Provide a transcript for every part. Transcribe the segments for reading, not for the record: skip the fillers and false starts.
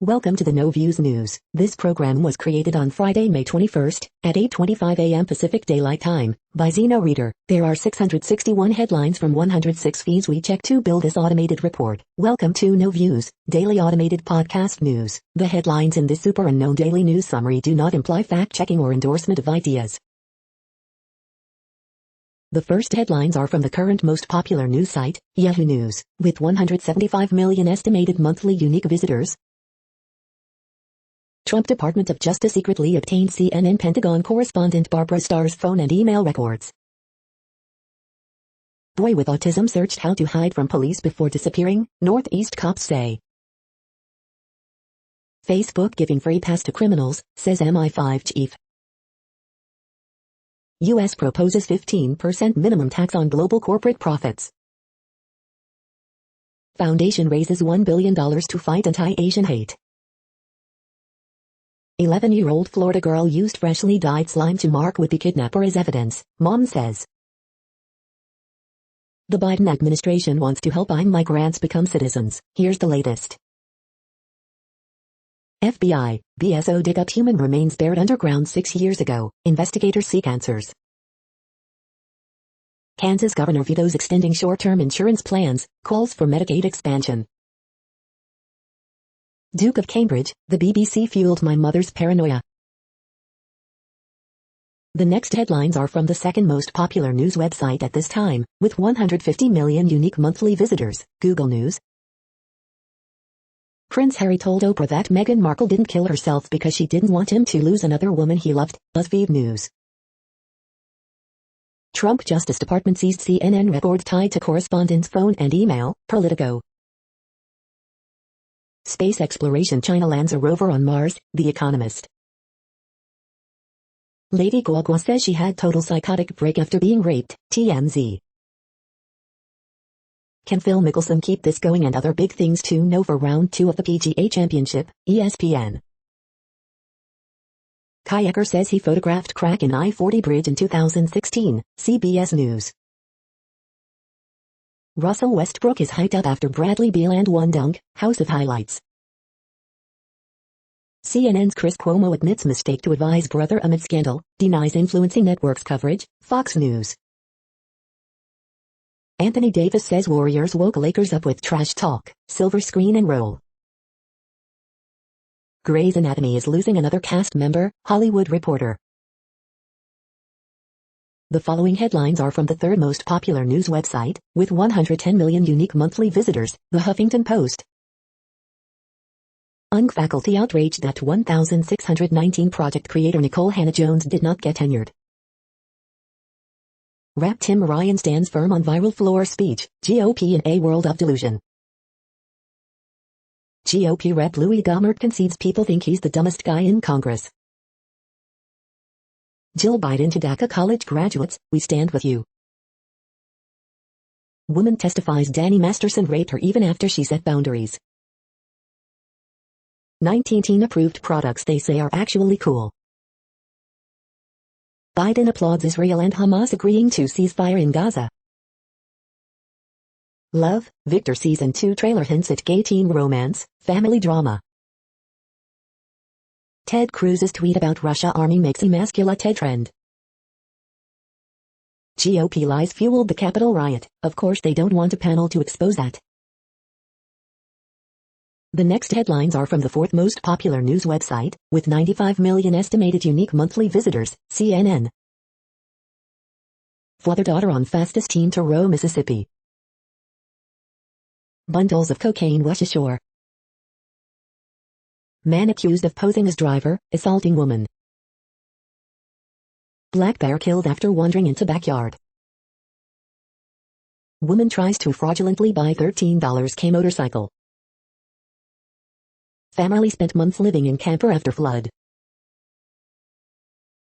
Welcome to the No Views News. This program was created on Friday, May 21st, at 8:25 a.m. Pacific Daylight Time, by Zeno Reader. There are 661 headlines from 106 feeds we check to build this automated report. Welcome to No Views, daily automated podcast news. The headlines in this super unknown daily news summary do not imply fact-checking or endorsement of ideas. The first headlines are from the current most popular news site, Yahoo News, with 175 million estimated monthly unique visitors. Trump Department of Justice secretly obtained CNN Pentagon correspondent Barbara Starr's phone and email records. Boy with autism searched how to hide from police before disappearing, Northeast cops say. Facebook giving free pass to criminals, says MI5 chief. U.S. proposes 15% minimum tax on global corporate profits. Foundation raises $1 billion to fight anti-Asian hate. 11-year-old Florida girl used freshly dyed slime to mark would-be kidnapper as evidence, mom says. The Biden administration wants to help migrants become citizens. Here's the latest. FBI, BSO dig up human remains buried underground 6 years ago. Investigators seek answers. Kansas governor vetoes extending short-term insurance plans, calls for Medicaid expansion. Duke of Cambridge, the BBC fueled my mother's paranoia. The next headlines are from the second most popular news website at this time, with 150 million unique monthly visitors, Google News. Prince Harry told Oprah that Meghan Markle didn't kill herself because she didn't want him to lose another woman he loved, BuzzFeed News. Trump Justice Department seized CNN records tied to correspondent's phone and email, Politico. Space exploration, China lands a rover on Mars, The Economist. Lady Gaga says she had total psychotic break after being raped, TMZ. Can Phil Mickelson keep this going, and other big things to know for round 2 of the PGA Championship, ESPN. Kayaker says he photographed crack in I-40 bridge in 2016, CBS News. Russell Westbrook is hyped up after Bradley Beal and one dunk, House of Highlights. CNN's Chris Cuomo admits mistake to advise brother amid scandal, denies influencing networks coverage, Fox News. Anthony Davis says Warriors woke Lakers up with trash talk, silver screen and roll. Grey's Anatomy is losing another cast member, Hollywood Reporter. The following headlines are from the third most popular news website, with 110 million unique monthly visitors, The Huffington Post. UNC faculty outraged that 1619 project creator Nicole Hannah-Jones did not get tenured. Rep Tim Ryan stands firm on viral floor speech, GOP in a world of delusion. GOP Rep Louis Gohmert concedes people think he's the dumbest guy in Congress. Jill Biden to DACA college graduates, we stand with you. Woman testifies Danny Masterson raped her even after she set boundaries. 19 teen-approved products they say are actually cool. Biden applauds Israel and Hamas agreeing to ceasefire in Gaza. Love, Victor Season 2 trailer hints at gay teen romance, family drama. Ted Cruz's tweet about Russia arming makes emasculate trend. GOP lies fueled the Capitol riot. Of course they don't want a panel to expose that. The next headlines are from the fourth most popular news website, with 95 million estimated unique monthly visitors, CNN. Father-daughter on fastest teen to row Mississippi. Bundles of cocaine wash ashore. Man accused of posing as driver, assaulting woman. Black bear killed after wandering into backyard. Woman tries to fraudulently buy $13 K motorcycle. Family spent months living in camper after flood.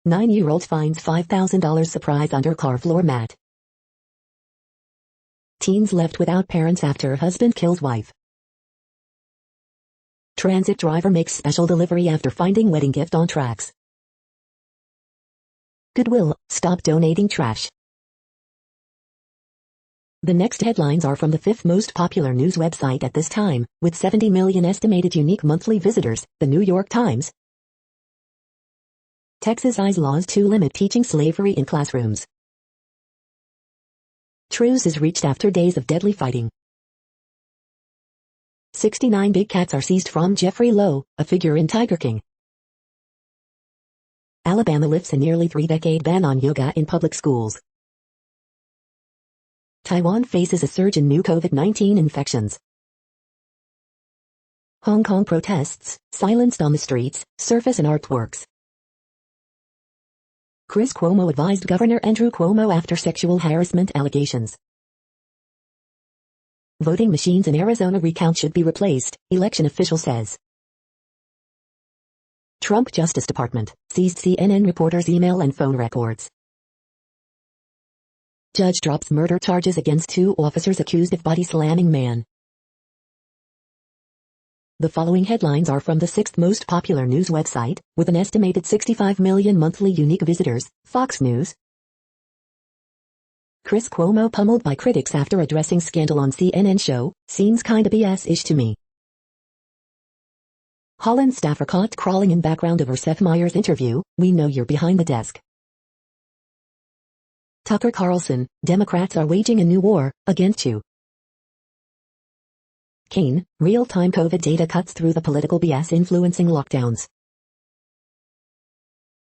9-year-old finds $5,000 surprise under car floor mat. Teens left without parents after husband kills wife. Transit driver makes special delivery after finding wedding gift on tracks. Goodwill, stop donating trash. The next headlines are from the fifth most popular news website at this time, with 70 million estimated unique monthly visitors, the New York Times. Texas eyes laws to limit teaching slavery in classrooms. Truce is reached after days of deadly fighting. 69 big cats are seized from Jeffrey Lowe, a figure in Tiger King. Alabama lifts a nearly 3-decade ban on yoga in public schools. Taiwan faces a surge in new COVID-19 infections. Hong Kong protests, silenced on the streets, surface in artworks. Chris Cuomo advised Governor Andrew Cuomo after sexual harassment allegations. Voting machines in Arizona recount should be replaced, election official says. Trump Justice Department seized CNN reporters' email and phone records. Judge drops murder charges against 2 officers accused of body-slamming man. The following headlines are from the 6th most popular news website, with an estimated 65 million monthly unique visitors, Fox News. Chris Cuomo pummeled by critics after addressing scandal on CNN show, seems kinda BS-ish to me. Holland staffer caught crawling in background of Seth Meyers interview, we know you're behind the desk. Tucker Carlson, Democrats are waging a new war, against you. Kane, real-time COVID data cuts through the political BS influencing lockdowns.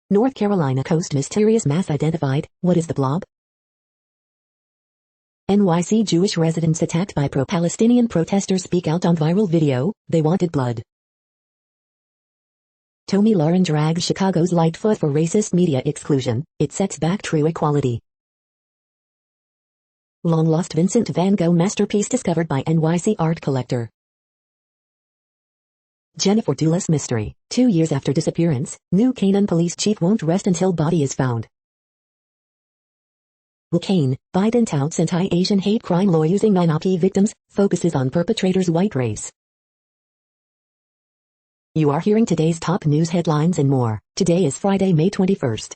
North Carolina coast mysterious mass identified, what is the blob? NYC Jewish residents attacked by pro-Palestinian protesters speak out on viral video, they wanted blood. Tomi Lahren drags Chicago's Lightfoot for racist media exclusion, it sets back true equality. Long-lost Vincent van Gogh masterpiece discovered by NYC art collector. Jennifer Dulas mystery, 2 years after disappearance, new Canaan police chief won't rest until body is found. Will Kane, Biden touts anti-Asian hate crime law using minority victims, focuses on perpetrators' white race. You are hearing today's top news headlines and more. Today is Friday, May 21st.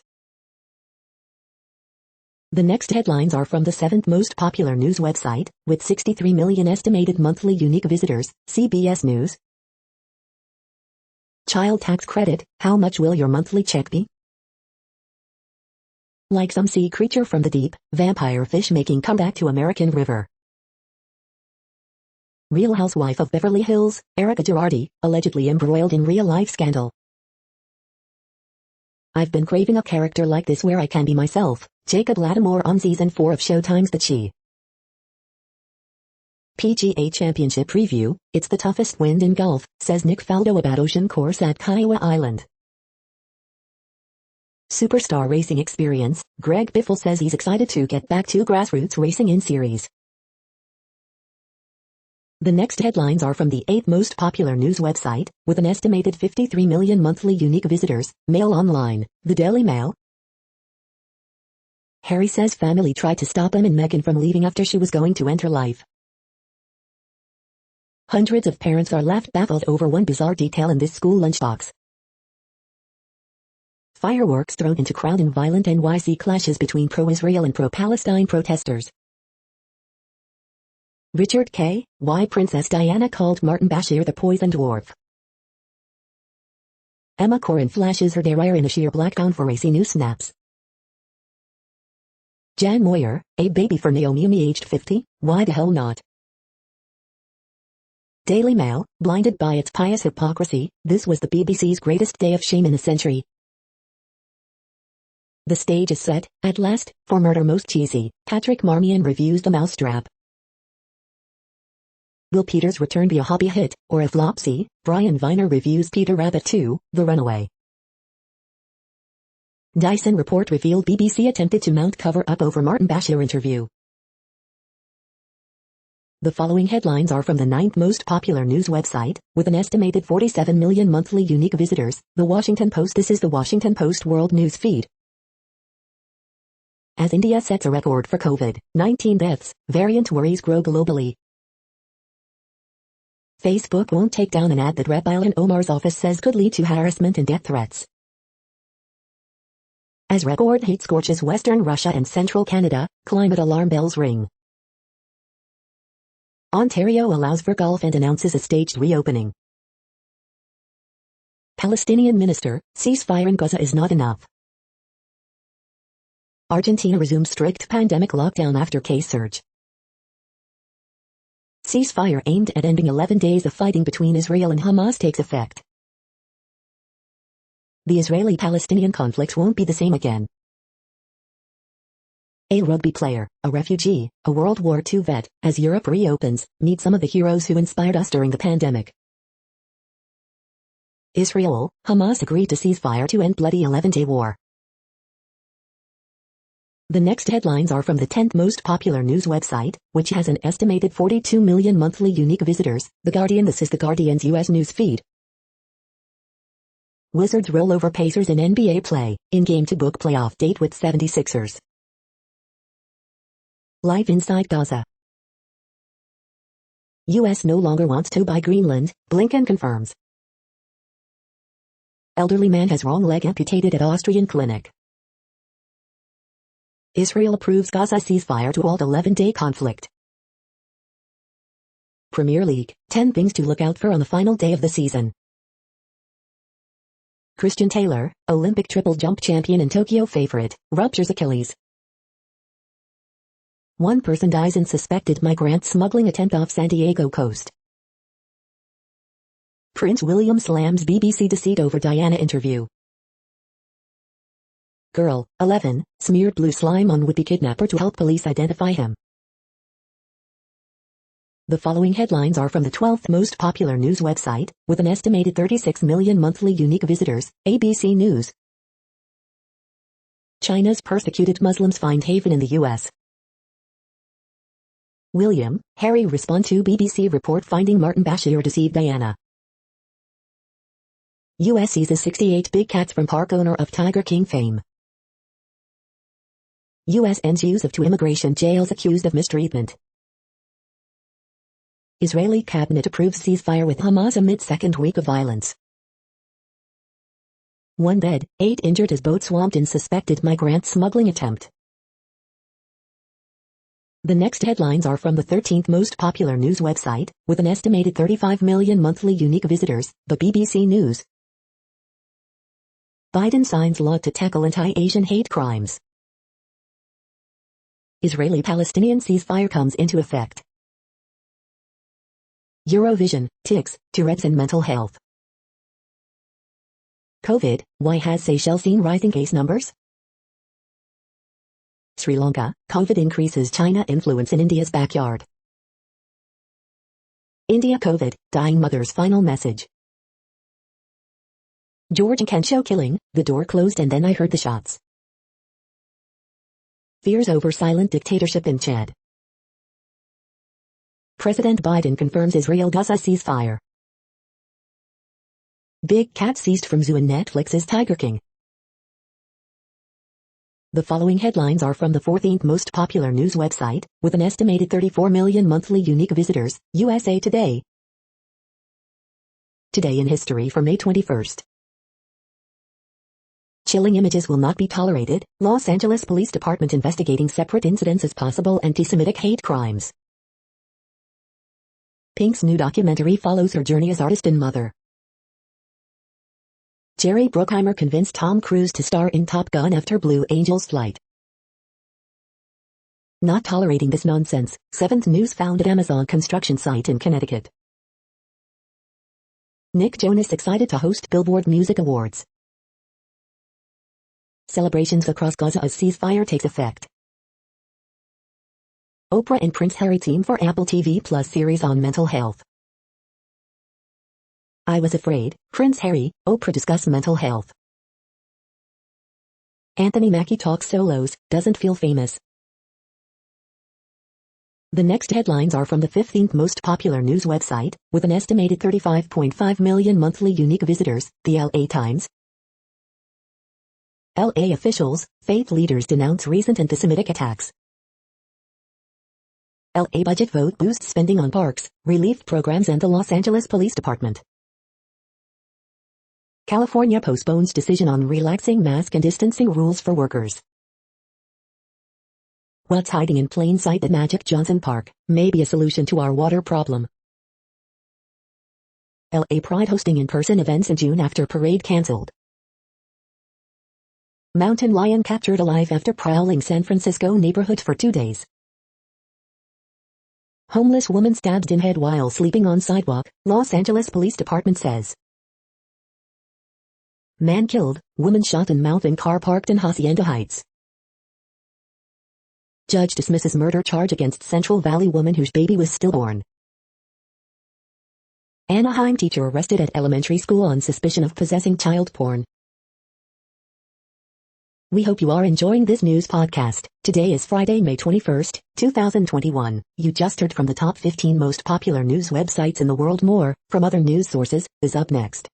The next headlines are from the 7th most popular news website, with 63 million estimated monthly unique visitors, CBS News. Child tax credit, how much will your monthly check be? Like some sea creature from the deep, vampire fish making comeback to American River. Real Housewife of Beverly Hills, Erica Girardi, allegedly embroiled in real-life scandal. I've been craving a character like this where I can be myself, Jacob Latimore on Season 4 of Showtime's The Chi. PGA Championship Preview, it's the toughest wind in golf, says Nick Faldo about ocean course at Kiowa Island. Superstar racing experience, Greg Biffle says he's excited to get back to grassroots racing in series. The next headlines are from the 8th most popular news website, with an estimated 53 million monthly unique visitors, Mail Online, the Daily Mail. Harry says family tried to stop him and Meghan from leaving after she was going to end her life. Hundreds of parents are left baffled over one bizarre detail in this school lunchbox. Fireworks thrown into crowd in violent NYC clashes between pro-Israel and pro-Palestine protesters. Richard K., why Princess Diana called Martin Bashir the poison dwarf. Emma Corrin flashes her derriere in a sheer black gown for racy news snaps. Jan Moyer, a baby for Naomi aged 50, why the hell not? Daily Mail, blinded by its pious hypocrisy, this was the BBC's greatest day of shame in a century. The stage is set, at last, for Murder Most Cheesy, Patrick Marmion reviews The Mousetrap. Will Peter's return be a hobby hit, or a flopsy? Brian Viner reviews Peter Rabbit 2, The Runaway. Dyson report revealed BBC attempted to mount cover-up over Martin Bashir interview. The following headlines are from the 9th most popular news website, with an estimated 47 million monthly unique visitors, The Washington Post. This is The Washington Post World News Feed. As India sets a record for COVID-19 deaths, variant worries grow globally. Facebook won't take down an ad that Rep. Ilhan Omar's office says could lead to harassment and death threats. As record heat scorches western Russia and central Canada, climate alarm bells ring. Ontario allows for golf and announces a staged reopening. Palestinian minister, ceasefire in Gaza is not enough. Argentina resumes strict pandemic lockdown after case surge. Ceasefire aimed at ending 11 days of fighting between Israel and Hamas takes effect. The Israeli-Palestinian conflict won't be the same again. A rugby player, a refugee, a World War II vet, as Europe reopens, meet some of the heroes who inspired us during the pandemic. Israel, Hamas agreed to ceasefire to end bloody 11-day war. The next headlines are from the 10th most popular news website, which has an estimated 42 million monthly unique visitors, The Guardian. This is The Guardian's U.S. news feed. Wizards roll over Pacers in NBA play, in-game to book playoff date with 76ers. Live inside Gaza. U.S. no longer wants to buy Greenland, Blinken confirms. Elderly man has wrong leg amputated at Austrian clinic. Israel approves Gaza ceasefire to halt 11-day conflict. Premier League, 10 things to look out for on the final day of the season. Christian Taylor, Olympic triple jump champion and Tokyo favorite, ruptures Achilles. One person dies in suspected migrant smuggling attempt off San Diego coast. Prince William slams BBC deceit over Diana interview. Girl, 11, smeared blue slime on would-be kidnapper to help police identify him. The following headlines are from the 12th most popular news website, with an estimated 36 million monthly unique visitors, ABC News. China's persecuted Muslims find haven in the U.S. William, Harry respond to BBC report finding Martin Bashir deceived Diana. U.S. seizes 68 big cats from park owner of Tiger King fame. U.S. ends use of 2 immigration jails accused of mistreatment. Israeli cabinet approves ceasefire with Hamas amid second week of violence. 1 dead, 8 injured as boat swamped in suspected migrant smuggling attempt. The next headlines are from the 13th most popular news website, with an estimated 35 million monthly unique visitors, the BBC News. Biden signs law to tackle anti-Asian hate crimes. Israeli-Palestinian ceasefire comes into effect. Eurovision, tics, Tourette's and mental health. COVID, why has Seychelles seen rising case numbers? Sri Lanka, COVID increases China influence in India's backyard. India COVID, dying mother's final message. George and Kensho killing, the door closed and then I heard the shots. Fears over silent dictatorship in Chad. President Biden confirms Israel-Gaza ceasefire. Big cat seized from zoo in Netflix's Tiger King. The following headlines are from the 14th most popular news website, with an estimated 34 million monthly unique visitors, USA Today. Today in history for May 21st. Chilling images will not be tolerated, Los Angeles Police Department investigating separate incidents as possible anti-Semitic hate crimes. Pink's new documentary follows her journey as artist and mother. Jerry Bruckheimer convinced Tom Cruise to star in Top Gun after Blue Angels flight. Not tolerating this nonsense, 7th News found at Amazon construction site in Connecticut. Nick Jonas excited to host Billboard Music Awards. Celebrations across Gaza as ceasefire takes effect. Oprah and Prince Harry team for Apple TV Plus series on mental health. I was afraid, Prince Harry, Oprah discuss mental health. Anthony Mackie talks solos, doesn't feel famous. The next headlines are from the 15th most popular news website, with an estimated 35.5 million monthly unique visitors, the LA Times. LA officials, faith leaders denounce recent anti-Semitic attacks. LA budget vote boosts spending on parks, relief programs and the Los Angeles Police Department. California postpones decision on relaxing mask and distancing rules for workers. What's hiding in plain sight at Magic Johnson Park may be a solution to our water problem. LA Pride hosting in-person events in June after parade cancelled. Mountain lion captured alive after prowling San Francisco neighborhood for 2 days. Homeless woman stabbed in head while sleeping on sidewalk, Los Angeles Police Department says. Man killed, woman shot in mouth in car parked in Hacienda Heights. Judge dismisses murder charge against Central Valley woman whose baby was stillborn. Anaheim teacher arrested at elementary school on suspicion of possessing child porn. We hope you are enjoying this news podcast. Today is Friday, May 21st, 2021. You just heard from the top 15 most popular news websites in the world. More from other news sources is up next.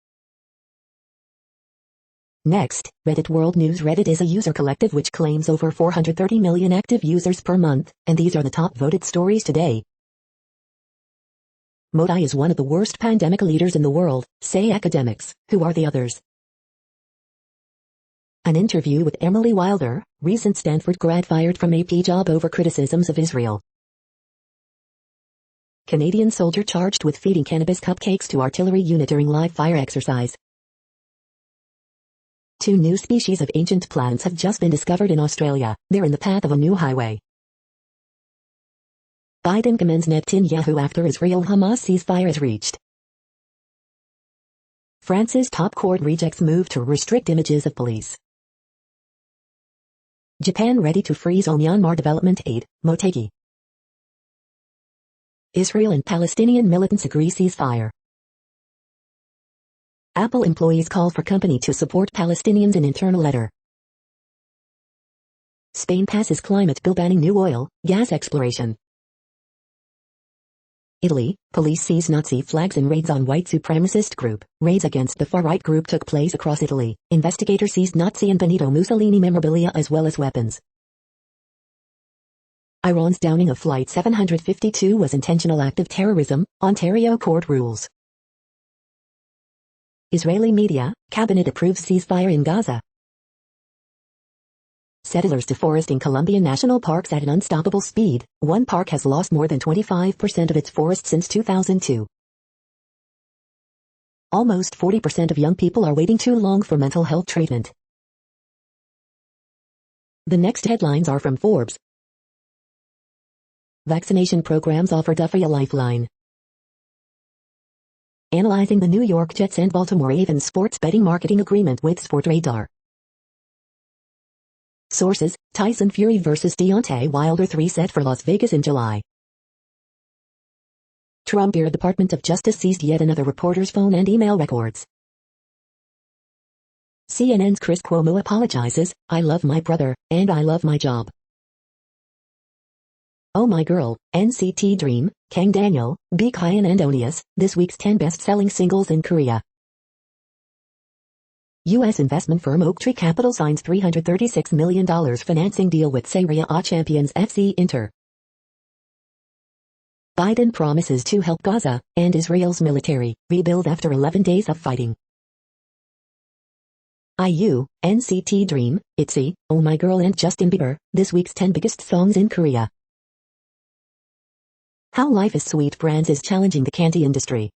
Next, Reddit World News. Reddit is a user collective which claims over 430 million active users per month, and these are the top voted stories today. Modi is one of the worst pandemic leaders in the world, say academics. Who are the others? An interview with Emily Wilder, recent Stanford grad fired from AP job over criticisms of Israel. Canadian soldier charged with feeding cannabis cupcakes to artillery unit during live fire exercise. 2 new species of ancient plants have just been discovered in Australia. They're in the path of a new highway. Biden commends Netanyahu after Israel-Hamas ceasefire is reached. France's top court rejects move to restrict images of police. Japan ready to freeze on Myanmar development aid, Motegi. Israel and Palestinian militants agree ceasefire. Apple employees call for company to support Palestinians in internal letter. Spain passes climate bill banning new oil, gas exploration. Italy, police seize Nazi flags in raids on white supremacist group. Raids against the far-right group took place across Italy. Investigators seized Nazi and Benito Mussolini memorabilia as well as weapons. Iran's downing of Flight 752 was intentional act of terrorism, Ontario court rules. Israeli media, cabinet approves ceasefire in Gaza. Settlers deforesting Colombian national parks at an unstoppable speed. One park has lost more than 25% of its forest since 2002. Almost 40% of young people are waiting too long for mental health treatment. The next headlines are from Forbes. Vaccination programs offer Duffy a lifeline. Analyzing the New York Jets and Baltimore Ravens sports betting marketing agreement with Sportradar. Sources, Tyson Fury vs. Deontay Wilder 3 set for Las Vegas in July. Trump-era Department of Justice seized yet another reporter's phone and email records. CNN's Chris Cuomo apologizes, I love my brother, and I love my job. Oh My Girl, NCT Dream, Kang Daniel, Big Hyan and Onius, this week's 10 best-selling singles in Korea. U.S. investment firm Oaktree Capital signs $336 million financing deal with Serie A champions FC Inter. Biden promises to help Gaza and Israel's military rebuild after 11 days of fighting. IU, NCT Dream, ITZY, Oh My Girl and Justin Bieber, this week's 10 biggest songs in Korea. How Life is Sweet Brands is challenging the candy industry.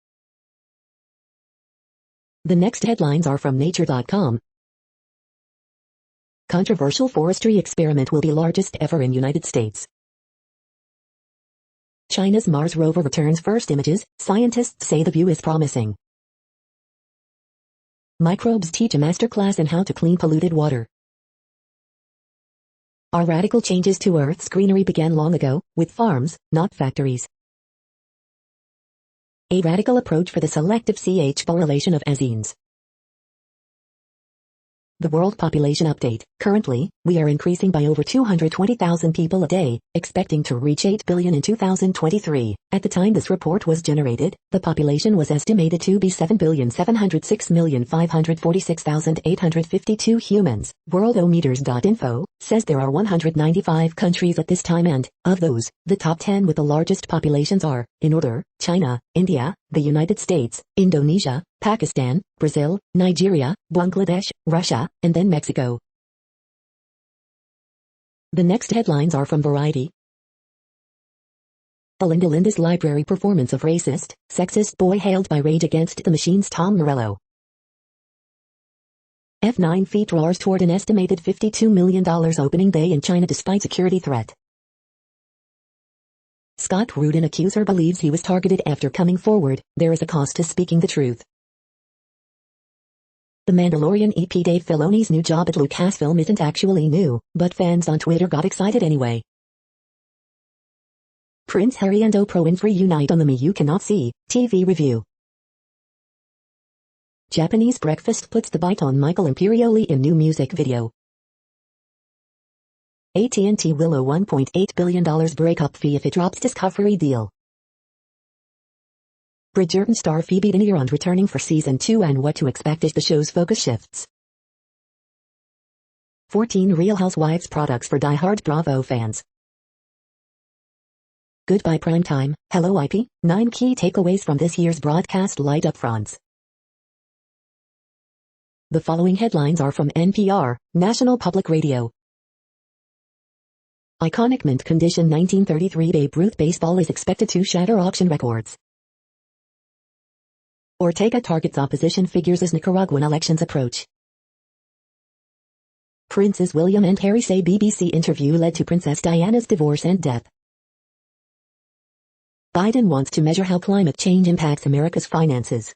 The next headlines are from Nature.com. Controversial forestry experiment will be largest ever in United States. China's Mars rover returns first images, scientists say the view is promising. Microbes teach a masterclass in how to clean polluted water. Our radical changes to Earth's greenery began long ago, with farms, not factories. A radical approach for the selective CH correlation of azines. The world population update. Currently, we are increasing by over 220,000 people a day, expecting to reach 8 billion in 2023. At the time this report was generated, the population was estimated to be 7,706,546,852 humans. Worldometers.info says there are 195 countries at this time and, of those, the top 10 with the largest populations are, in order, China, India, the United States, Indonesia, Pakistan, Brazil, Nigeria, Bangladesh, Russia, and then Mexico. The next headlines are from Variety. Belinda Linda's library performance of racist, sexist boy hailed by Rage Against the Machine's Tom Morello. F9 feet roars toward an estimated $52 million opening day in China despite security threat. Scott Rudin accuser believes he was targeted after coming forward. There is a cost to speaking the truth. The Mandalorian EP Dave Filoni's new job at Lucasfilm isn't actually new, but fans on Twitter got excited anyway. Prince Harry and Oprah Winfrey unite on the Me You Cannot See TV review. Japanese breakfast puts the bite on Michael Imperioli in new music video. AT&T will owe $1.8 billion breakup fee if it drops Discovery deal. Bridgerton star Phoebe Dineyarond returning for season 2 and what to expect as the show's focus shifts. 14 Real Housewives products for die-hard Bravo fans. Goodbye primetime, hello IP, 9 key takeaways from this year's broadcast light upfronts. The following headlines are from NPR, National Public Radio. Iconic mint condition 1933 Babe Ruth baseball is expected to shatter auction records. Ortega targets opposition figures as Nicaraguan elections approach. Princes William and Harry say BBC interview led to Princess Diana's divorce and death. Biden wants to measure how climate change impacts America's finances.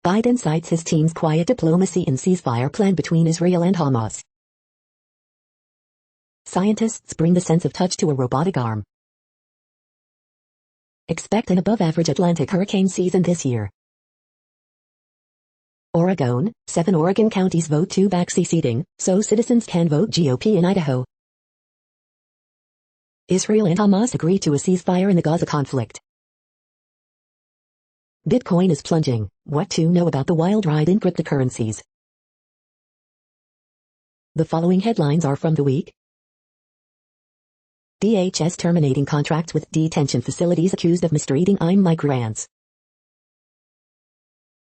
Biden cites his team's quiet diplomacy in ceasefire plan between Israel and Hamas. Scientists bring the sense of touch to a robotic arm. Expect an above-average Atlantic hurricane season this year. Oregon, 7 Oregon counties vote to back seceding, so citizens can vote GOP in Idaho. Israel and Hamas agree to a ceasefire in the Gaza conflict. Bitcoin is plunging. What to know about the wild ride in cryptocurrencies. The following headlines are from The Week. DHS terminating contracts with detention facilities accused of mistreating migrants.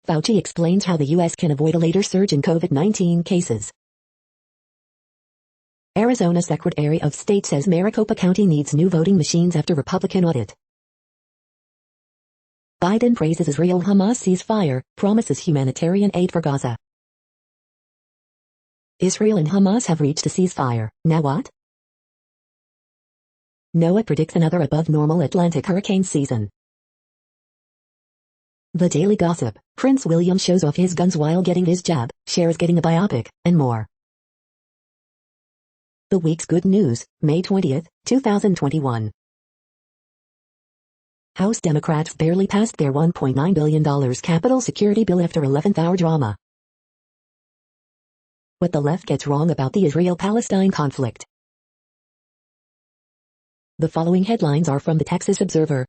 Fauci explains how the U.S. can avoid a later surge in COVID-19 cases. Arizona Secretary of State says Maricopa County needs new voting machines after Republican audit. Biden praises Israel-Hamas ceasefire, promises humanitarian aid for Gaza. Israel and Hamas have reached a ceasefire, now what? NOAA predicts another above-normal Atlantic hurricane season. The Daily Gossip, Prince William shows off his guns while getting his jab, Cher's getting a biopic, and more. The week's good news, May 20, 2021. House Democrats barely passed their $1.9 billion capital security bill after 11th-hour drama. What the left gets wrong about the Israel-Palestine conflict. The following headlines are from the Texas Observer.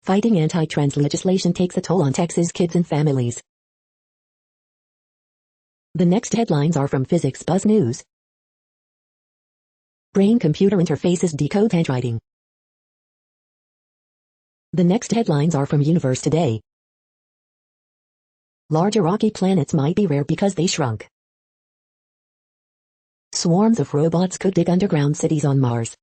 Fighting anti-trans legislation takes a toll on Texas kids and families. The next headlines are from Physics Buzz News. Brain-computer interfaces decode handwriting. The next headlines are from Universe Today. Larger rocky planets might be rare because they shrunk. Swarms of robots could dig underground cities on Mars.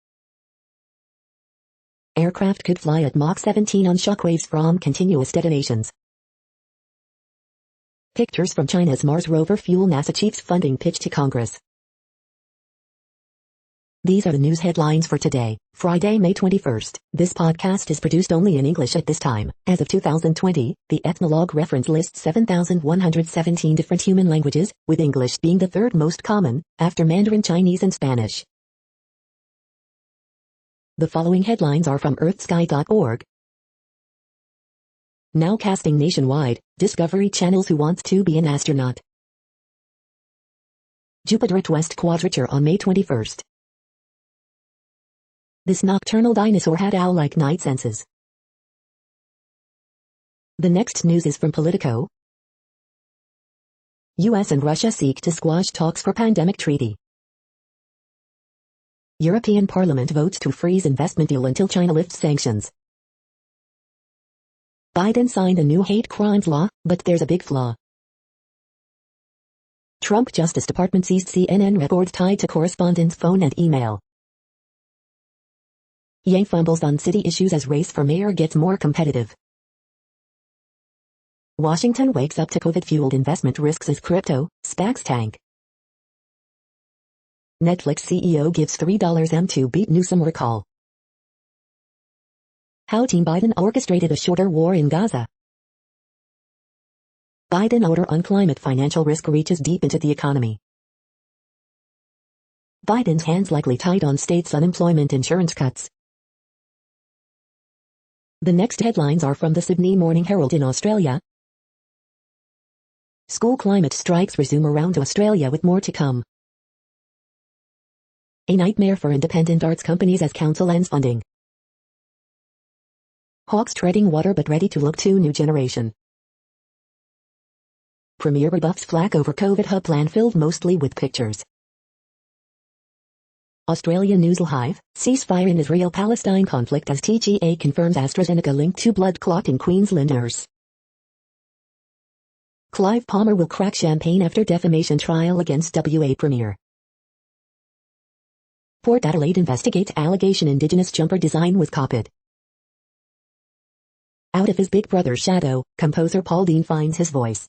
Aircraft could fly at Mach 17 on shockwaves from continuous detonations. Pictures from China's Mars rover fuel NASA chief's funding pitch to Congress. These are the news headlines for today, Friday, May 21st. This podcast is produced only in English at this time. As of 2020, the Ethnologue reference lists 7,117 different human languages, with English being the third most common, after Mandarin Chinese and Spanish. The following headlines are from earthsky.org. Now casting nationwide, Discovery Channel's Who Wants to Be an Astronaut. Jupiter at West Quadrature on May 21st. This nocturnal dinosaur had owl-like night senses. The next news is from Politico. US and Russia seek to squash talks for pandemic treaty. European Parliament votes to freeze investment deal until China lifts sanctions. Biden signed a new hate crimes law, but there's a big flaw. Trump Justice Department seized CNN records tied to correspondents' phone and email. Yang fumbles on city issues as race for mayor gets more competitive. Washington wakes up to COVID-fueled investment risks as crypto, SPACs tank. Netflix CEO gives $3M to beat Newsom recall. How Team Biden orchestrated a shorter war in Gaza. Biden order on climate financial risk reaches deep into the economy. Biden's hands likely tied on states' unemployment insurance cuts. The next headlines are from the Sydney Morning Herald in Australia. School climate strikes resume around Australia with more to come. A nightmare for independent arts companies as council ends funding. Hawks treading water but ready to look to new generation. Premier rebuffs flack over COVID hub plan filled mostly with pictures. Australia News Live, ceasefire in Israel-Palestine conflict as TGA confirms AstraZeneca linked to blood clot in Queensland nurse. Clive Palmer will crack champagne after defamation trial against WA Premier. Port Adelaide investigates allegation Indigenous jumper design was copied. Out of his big brother's shadow, composer Paul Dean finds his voice.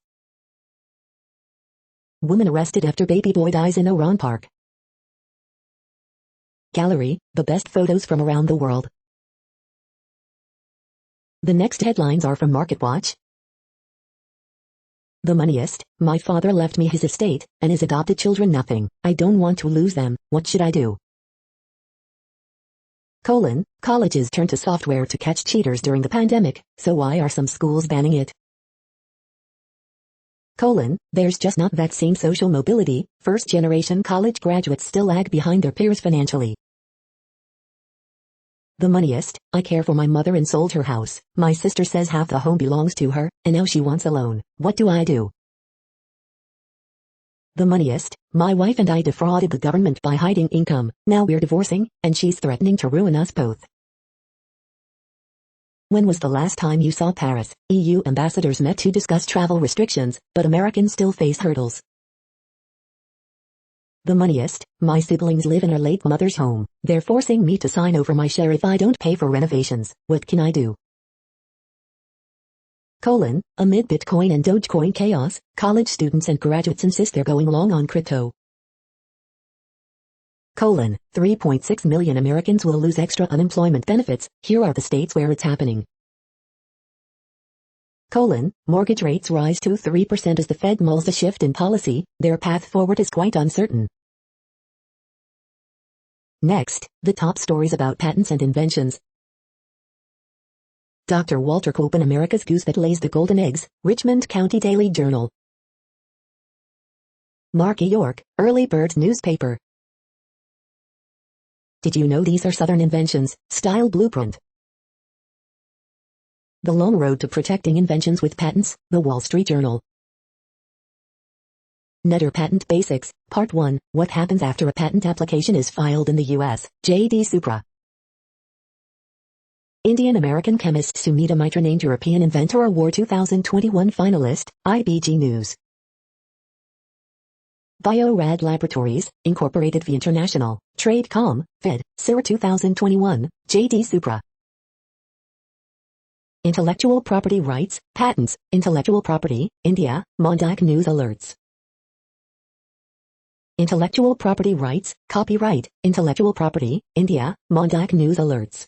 Woman arrested after baby boy dies in Oran Park. Gallery, the best photos from around the world. The next headlines are from MarketWatch. The moneyest, my father left me his estate, and his adopted children nothing. I don't want to lose them, what should I do? Colleges turn to software to catch cheaters during the pandemic, so why are some schools banning it? There's just not that same social mobility, first-generation college graduates still lag behind their peers financially. The moneyest, I care for my mother and sold her house. My sister says half the home belongs to her, and now she wants a loan. What do I do? The moneyest, my wife and I defrauded the government by hiding income. Now we're divorcing, and she's threatening to ruin us both. When was the last time you saw Paris? EU ambassadors met to discuss travel restrictions, but Americans still face hurdles. The moneyest, my siblings live in our late mother's home. They're forcing me to sign over my share if I don't pay for renovations. What can I do? Amid Bitcoin and Dogecoin chaos, college students and graduates insist they're going long on crypto. 3.6 million Americans will lose extra unemployment benefits. Here are the states where it's happening. Mortgage rates rise to 3% as the Fed mulls a shift in policy. Their path forward is quite uncertain. Next, the top stories about patents and inventions. Dr. Walter Koeppen, America's goose that lays the golden eggs, Richmond County Daily Journal. Mark E. York, Early Bird newspaper. Did you know these are Southern inventions? Style blueprint. The long road to protecting inventions with patents, The Wall Street Journal. Netter Patent Basics, Part 1, What happens after a patent application is filed in the U.S., J.D. Supra. Indian-American chemist Sumita Mitra named European Inventor Award 2021 finalist, IBG News. Biorad Laboratories, Incorporated v. International, Trade Com, Fed, CIR 2021, J.D. Supra. Intellectual property rights, patents, intellectual property, India, Mondak News alerts. Intellectual property rights, copyright, intellectual property, India, Mondak News alerts.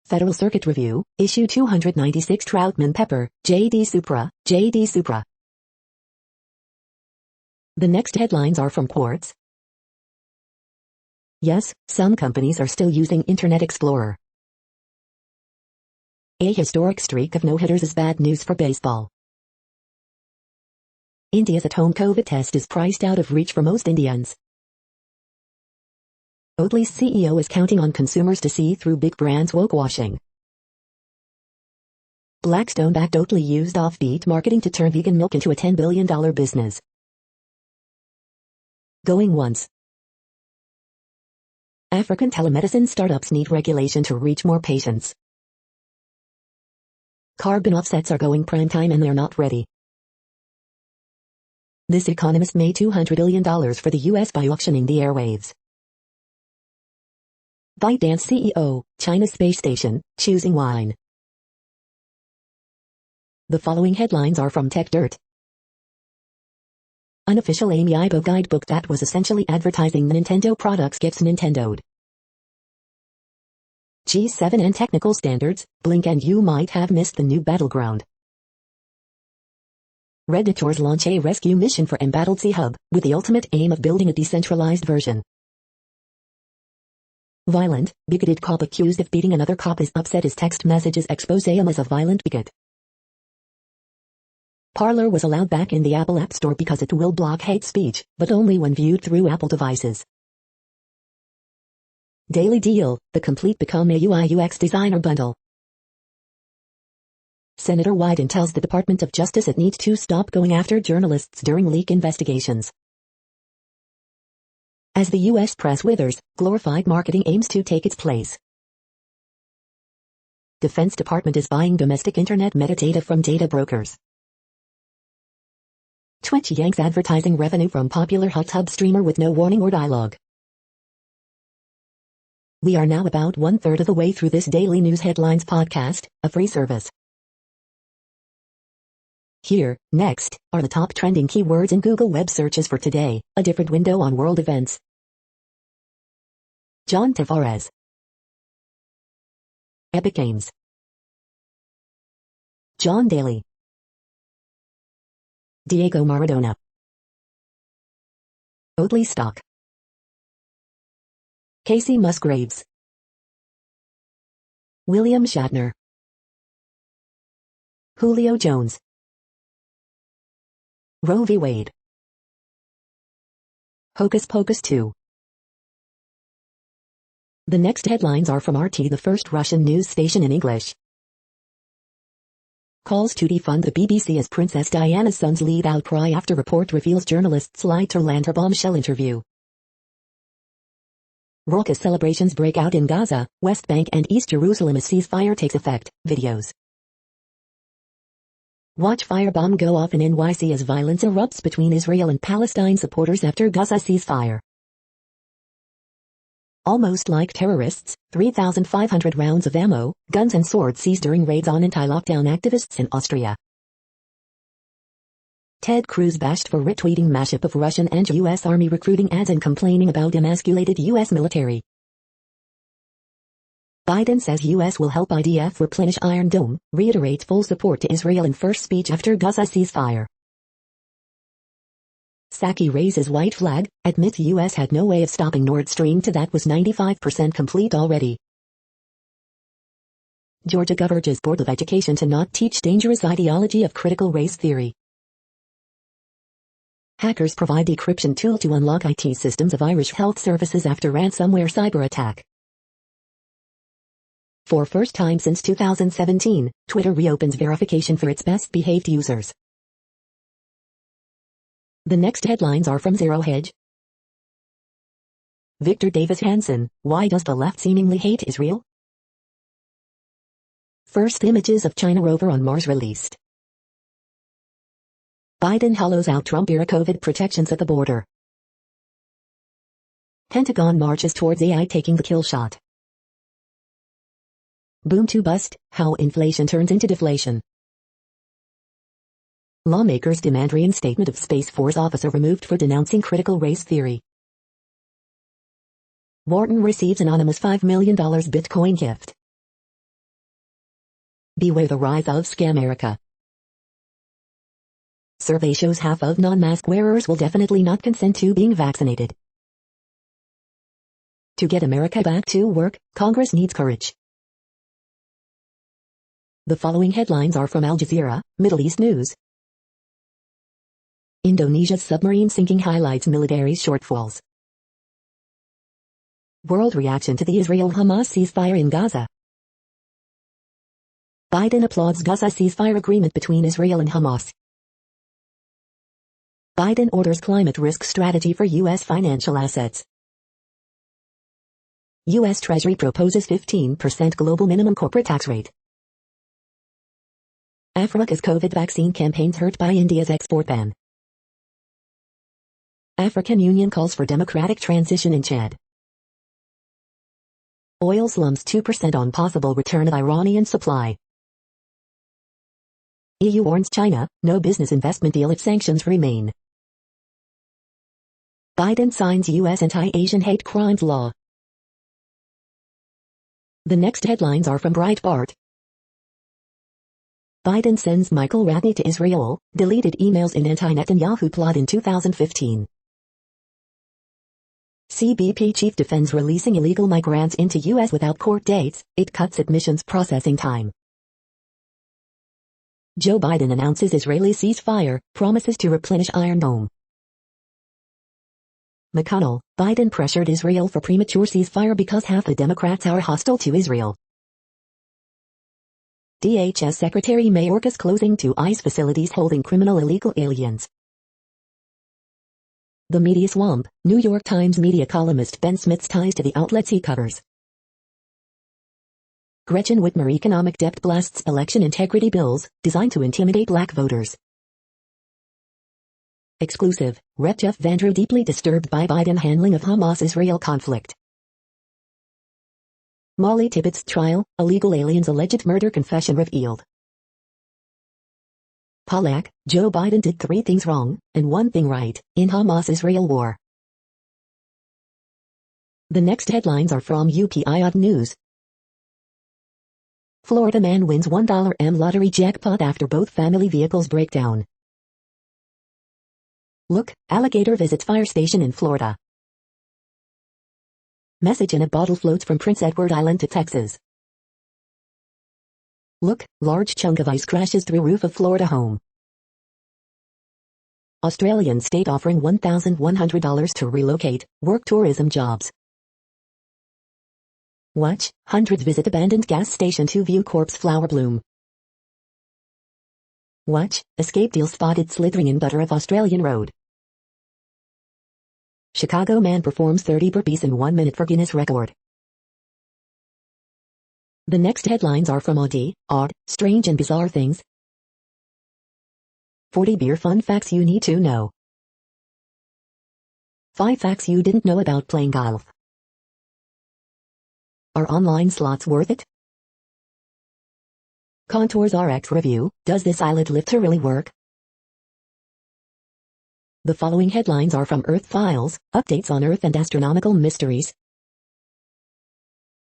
Federal Circuit Review, Issue 296 Troutman Pepper, J.D. Supra, J.D. Supra. The next headlines are from Quartz. Yes, some companies are still using Internet Explorer. A historic streak of no-hitters is bad news for baseball. India's at-home COVID test is priced out of reach for most Indians. Oatly's CEO is counting on consumers to see through big brands' woke-washing. Blackstone-backed Oatly used offbeat marketing to turn vegan milk into a $10 billion business. Going once. African telemedicine startups need regulation to reach more patients. Carbon offsets are going prime time and they're not ready. This economist made $200 billion for the U.S. by auctioning the airwaves. ByteDance CEO, China's space station, choosing wine. The following headlines are from TechDirt. Unofficial Amiibo guidebook that was essentially advertising the Nintendo products gets Nintendoed. G7 and technical standards, blink and you might have missed the new battleground. Redditors launch a rescue mission for embattled C-Hub, with the ultimate aim of building a decentralized version. Violent, bigoted cop accused of beating another cop is upset as text messages expose him as a violent bigot. Parler was allowed back in the Apple App Store because it will block hate speech, but only when viewed through Apple devices. Daily Deal, the complete Become a UI/UX Designer bundle. Senator Wyden tells the Department of Justice it needs to stop going after journalists during leak investigations. As the U.S. press withers, glorified marketing aims to take its place. Defense Department is buying domestic internet metadata from data brokers. Twitch yanks advertising revenue from popular hot tub streamer with no warning or dialogue. We are now about 1/3 of the way through this daily news headlines podcast, a free service. Here, next, are the top trending keywords in Google web searches for today, a different window on world events. John Tavares. Epic Games. John Daly. Diego Maradona. Oatly stock. Casey Musgraves. William Shatner. Julio Jones. Roe v. Wade. Hocus Pocus 2. The next headlines are from RT, the first Russian news station in English. Calls to defund the BBC as Princess Diana's sons lead outcry after report reveals journalists lied to land her bombshell interview. Raucous celebrations break out in Gaza, West Bank and East Jerusalem as ceasefire takes effect, videos. Watch firebomb go off in NYC as violence erupts between Israel and Palestine supporters after Gaza ceasefire. Almost like terrorists, 3,500 rounds of ammo, guns and swords seized during raids on anti-lockdown activists in Austria. Ted Cruz bashed for retweeting mashup of Russian and U.S. Army recruiting ads and complaining about emasculated U.S. military. Biden says U.S. will help IDF replenish Iron Dome, reiterates full support to Israel in first speech after Gaza ceasefire. Psaki raises white flag, admits U.S. had no way of stopping Nord Stream 2 that was 95% complete already. Georgia urges Board of Education to not teach dangerous ideology of critical race theory. Hackers provide decryption tool to unlock IT systems of Irish health services after ransomware cyber attack. For first time since 2017, Twitter reopens verification for its best behaved users. The next headlines are from Zero Hedge. Victor Davis Hansen, why does the left seemingly hate Israel? First images of China rover on Mars released. Biden hollows out Trump-era COVID protections at the border. Pentagon marches towards AI taking the kill shot. Boom to bust, how inflation turns into deflation. Lawmakers demand reinstatement of Space Force officer removed for denouncing critical race theory. Wharton receives anonymous $5 million Bitcoin gift. Beware the rise of Scamerica. Survey shows half of non-mask wearers will definitely not consent to being vaccinated. To get America back to work, Congress needs courage. The following headlines are from Al Jazeera, Middle East News. Indonesia's submarine sinking highlights military's shortfalls. World reaction to the Israel-Hamas ceasefire in Gaza. Biden applauds Gaza ceasefire agreement between Israel and Hamas. Biden orders climate risk strategy for U.S. financial assets. U.S. Treasury proposes 15% global minimum corporate tax rate. Africa's COVID vaccine campaigns hurt by India's export ban. African Union calls for democratic transition in Chad. Oil slumps 2% on possible return of Iranian supply. EU warns China, no business investment deal if sanctions remain. Biden signs U.S. anti-Asian hate crimes law. The next headlines are from Breitbart. Biden sends Michael Radney to Israel, deleted emails in anti-Netanyahu plot in 2015. CBP chief defends releasing illegal migrants into U.S. without court dates, it cuts admissions processing time. Joe Biden announces Israeli ceasefire, promises to replenish Iron Dome. McConnell, Biden pressured Israel for premature ceasefire because half the Democrats are hostile to Israel. DHS Secretary Mayorkas closing 2 ICE facilities holding criminal illegal aliens. The media swamp, New York Times media columnist Ben Smith's ties to the outlets he covers. Gretchen Whitmer economic debt blasts election integrity bills, designed to intimidate black voters. Exclusive, Rep. Jeff Van Drew deeply disturbed by Biden handling of Hamas-Israel conflict. Molly Tippett's trial, illegal aliens' alleged murder confession revealed. Pollack, Joe Biden did 3 things wrong, and 1 thing right, in Hamas-Israel war. The next headlines are from UPI News. Florida man wins $1 lottery jackpot after both family vehicles break down. Look, alligator visits fire station in Florida. Message in a bottle floats from Prince Edward Island to Texas. Look, large chunk of ice crashes through roof of Florida home. Australian state offering $1,100 to relocate, work tourism jobs. Watch, hundreds visit abandoned gas station to view corpse flower bloom. Watch, escape eel spotted slithering in gutter of Australian road. Chicago man performs 30 burpees in 1 minute for Guinness record. The next headlines are from Odd, Strange and Bizarre Things. 40 beer fun facts you need to know. 5 facts you didn't know about playing golf. Are online slots worth it? Contours RX review, does this eyelid lifter really work? The following headlines are from Earth Files, updates on Earth and astronomical mysteries.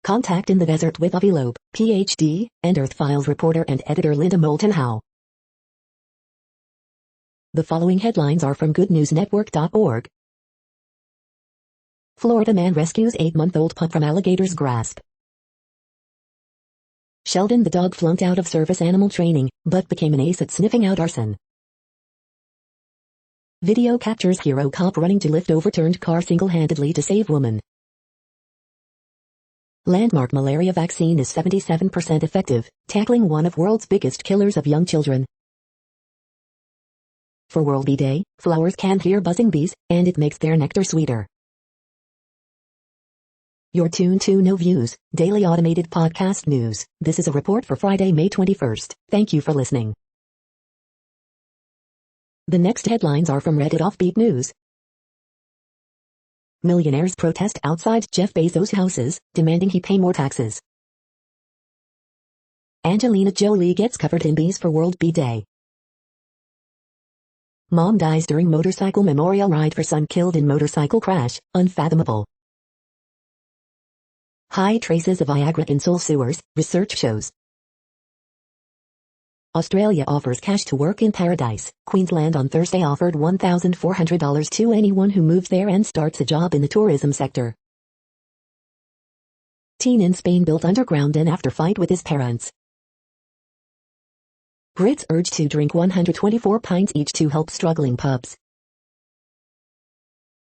Contact in the Desert with Avi Loeb, Ph.D., and Earth Files reporter and editor Linda Moulton Howe. The following headlines are from GoodNewsNetwork.org. Florida man rescues 8-month-old pup from alligator's grasp. Sheldon the dog flunked out of service animal training, but became an ace at sniffing out arson. Video captures hero cop running to lift overturned car single-handedly to save woman. Landmark malaria vaccine is 77% effective, tackling one of world's biggest killers of young children. For World Bee Day, flowers can hear buzzing bees, and it makes their nectar sweeter. You're tuned to No Views, daily automated podcast news. This is a report for Friday, May 21st. Thank you for listening. The next headlines are from Reddit Offbeat News. Millionaires protest outside Jeff Bezos' houses, demanding he pay more taxes. Angelina Jolie gets covered in bees for World Bee Day. Mom dies during motorcycle memorial ride for son killed in motorcycle crash, unfathomable. High traces of Viagra in soul sewers, research shows. Australia offers cash to work in paradise. Queensland on Thursday offered $1,400 to anyone who moves there and starts a job in the tourism sector. Teen in Spain built underground den after fight with his parents. Brits urged to drink 124 pints each to help struggling pubs.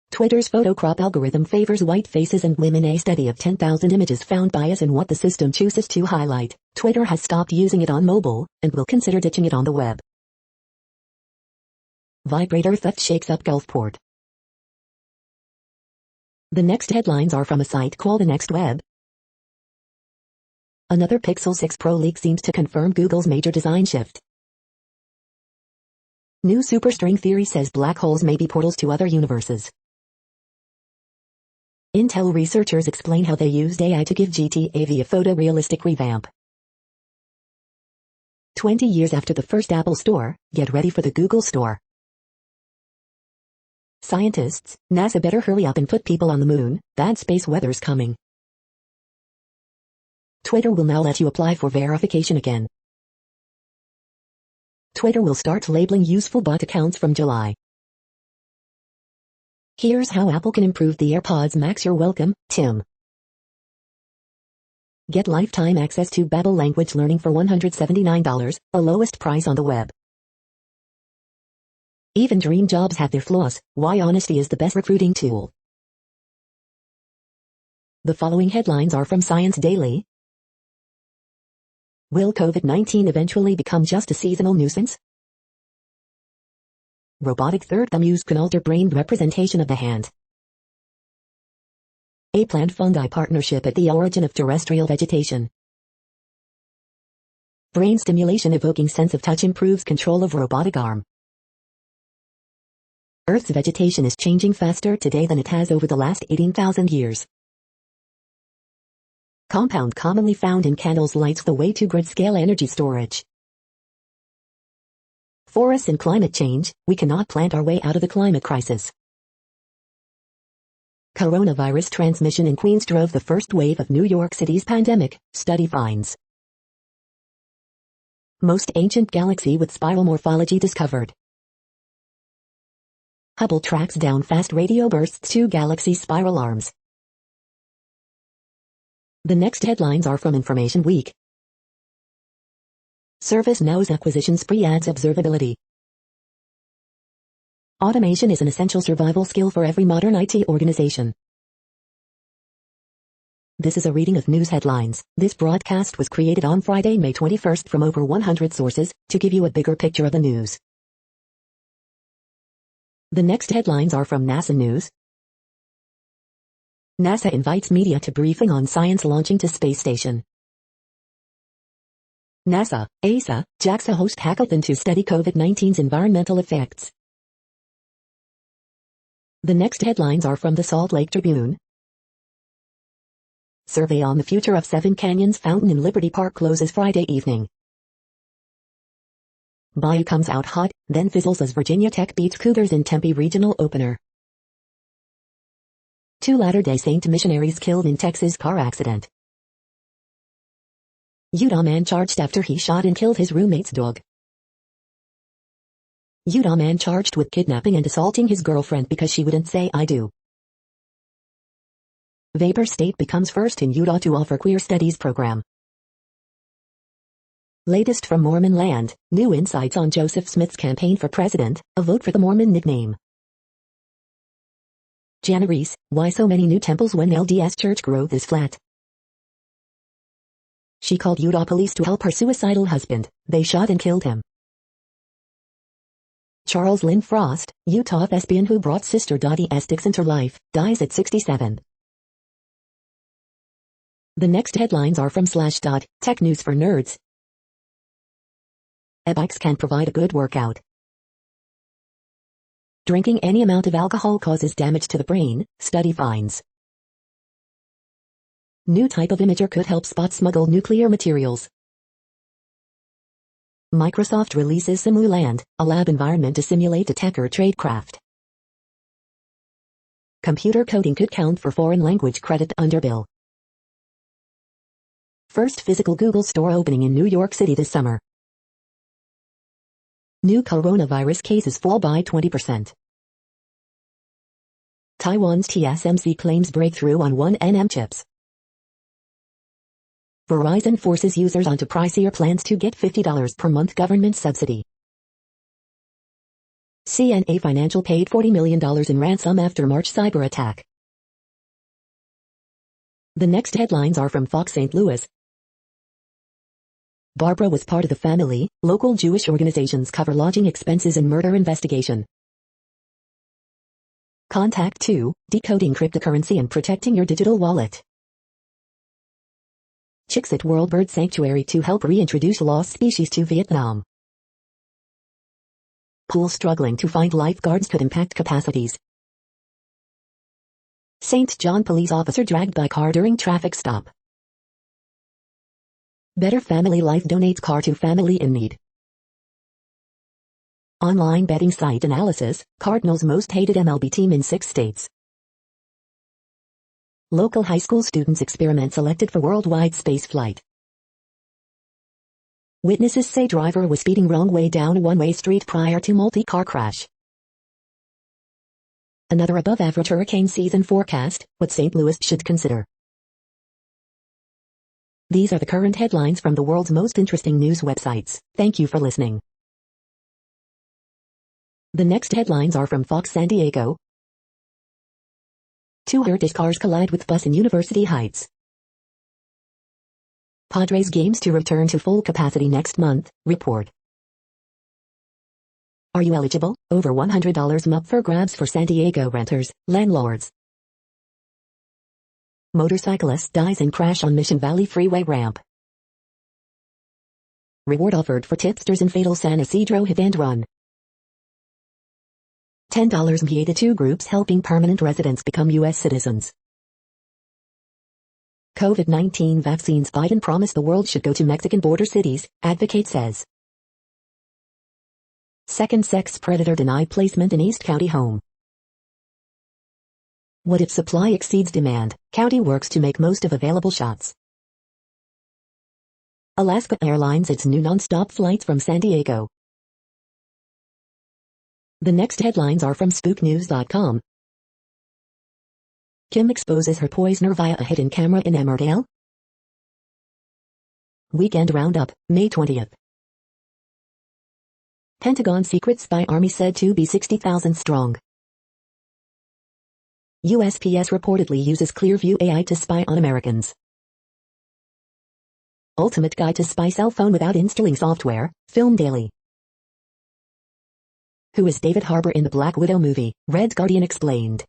Twitter's photo crop algorithm favors white faces and women. A study of 10,000 images found bias in what the system chooses to highlight. Twitter has stopped using it on mobile, and will consider ditching it on the web. Vibrator theft shakes up Gulfport. The next headlines are from a site called The Next Web. Another Pixel 6 Pro leak seems to confirm Google's major design shift. New superstring theory says black holes may be portals to other universes. Intel researchers explain how they used AI to give GTA a photorealistic revamp. 20 years after the first Apple Store, get ready for the Google Store. Scientists, NASA better hurry up and put people on the moon, bad space weather's coming. Twitter will now let you apply for verification again. Twitter will start labeling useful bot accounts from July. Here's how Apple can improve the AirPods Max. You're welcome, Tim. Get lifetime access to Babbel language learning for $179, the lowest price on the web. Even dream jobs have their flaws. Why honesty is the best recruiting tool. The following headlines are from Science Daily. Will COVID-19 eventually become just a seasonal nuisance? Robotic third thumb use can alter brain representation of the hand. A plant fungi partnership at the origin of terrestrial vegetation. Brain stimulation evoking sense of touch improves control of robotic arm. Earth's vegetation is changing faster today than it has over the last 18,000 years. Compound commonly found in candles lights the way to grid-scale energy storage. Forests and climate change, we cannot plant our way out of the climate crisis. Coronavirus transmission in Queens drove the first wave of New York City's pandemic, study finds. Most ancient galaxy with spiral morphology discovered. Hubble tracks down fast radio bursts to galaxy spiral arms. The next headlines are from Information Week. ServiceNow's acquisition spree adds observability. Automation is an essential survival skill for every modern IT organization. This is a reading of news headlines. This broadcast was created on Friday, May 21st from over 100 sources to give you a bigger picture of the news. The next headlines are from NASA News. NASA invites media to briefing on science launching to space station. NASA, ESA, JAXA host hackathon to study COVID-19's environmental effects. The next headlines are from the Salt Lake Tribune. Survey on the future of Seven Canyons Fountain in Liberty Park closes Friday evening. Bayou comes out hot, then fizzles as Virginia Tech beats Cougars in Tempe regional opener. 2 Latter-day Saint missionaries killed in Texas car accident. Utah man charged after he shot and killed his roommate's dog. Utah man charged with kidnapping and assaulting his girlfriend because she wouldn't say I do. Vapor State becomes first in Utah to offer queer studies program. Latest from Mormon land, new insights on Joseph Smith's campaign for president, a vote for the Mormon nickname. Jana Reese, why so many new temples when LDS church growth is flat? She called Utah police to help her suicidal husband. They shot and killed him. Charles Lynn Frost, Utah thespian who brought sister Dottie Essex into life, dies at 67. The next headlines are from Slashdot, tech news for nerds. E-bikes can provide a good workout. Drinking any amount of alcohol causes damage to the brain, study finds. New type of imager could help spot smuggle nuclear materials. Microsoft releases Simuland, a lab environment to simulate attacker tradecraft. Computer coding could count for foreign language credit under bill. First physical Google store opening in New York City this summer. New coronavirus cases fall by 20%. Taiwan's TSMC claims breakthrough on 1nm chips. Verizon forces users onto pricier plans to get $50 per month government subsidy. CNA Financial paid $40 million in ransom after March cyber attack. The next headlines are from Fox St. Louis. Barbara was part of the family. Local Jewish organizations cover lodging expenses in murder investigation. Contact 2, decoding cryptocurrency and protecting your digital wallet. Chicks at World Bird Sanctuary to help reintroduce lost species to Vietnam. Pool struggling to find lifeguards could impact capacities. St. John police officer dragged by car during traffic stop. Better Family Life donates car to family in need. Online betting site analysis, Cardinals' most hated MLB team in 6 states. Local high school students experiment selected for worldwide space flight. Witnesses say driver was speeding wrong way down a one-way street prior to multi-car crash. Another above-average hurricane season forecast, what St. Louis should consider. These are the current headlines from the world's most interesting news websites. Thank you for listening. The next headlines are from Fox San Diego. 2 Hertz cars collide with bus in University Heights. Padres games to return to full capacity next month, report. Are you eligible? Over $100 up for grabs for San Diego renters, landlords. Motorcyclist dies in crash on Mission Valley Freeway ramp. Reward offered for tipsters in fatal San Isidro hit and run. $10 to 2 groups helping permanent residents become U.S. citizens. COVID-19 vaccines. Biden promised the world should go to Mexican border cities, advocate says. Second sex predator denied placement in East County home. What if supply exceeds demand? County works to make most of available shots. Alaska Airlines its new non-stop flights from San Diego. The next headlines are from spooknews.com. Kim exposes her poisoner via a hidden camera in Emmerdale. Weekend Roundup, May 20th. Pentagon secret spy army said to be 60,000 strong. USPS reportedly uses Clearview AI to spy on Americans. Ultimate guide to spy cell phone without installing software, Film Daily. Who is David Harbour in the Black Widow movie? Red Guardian explained.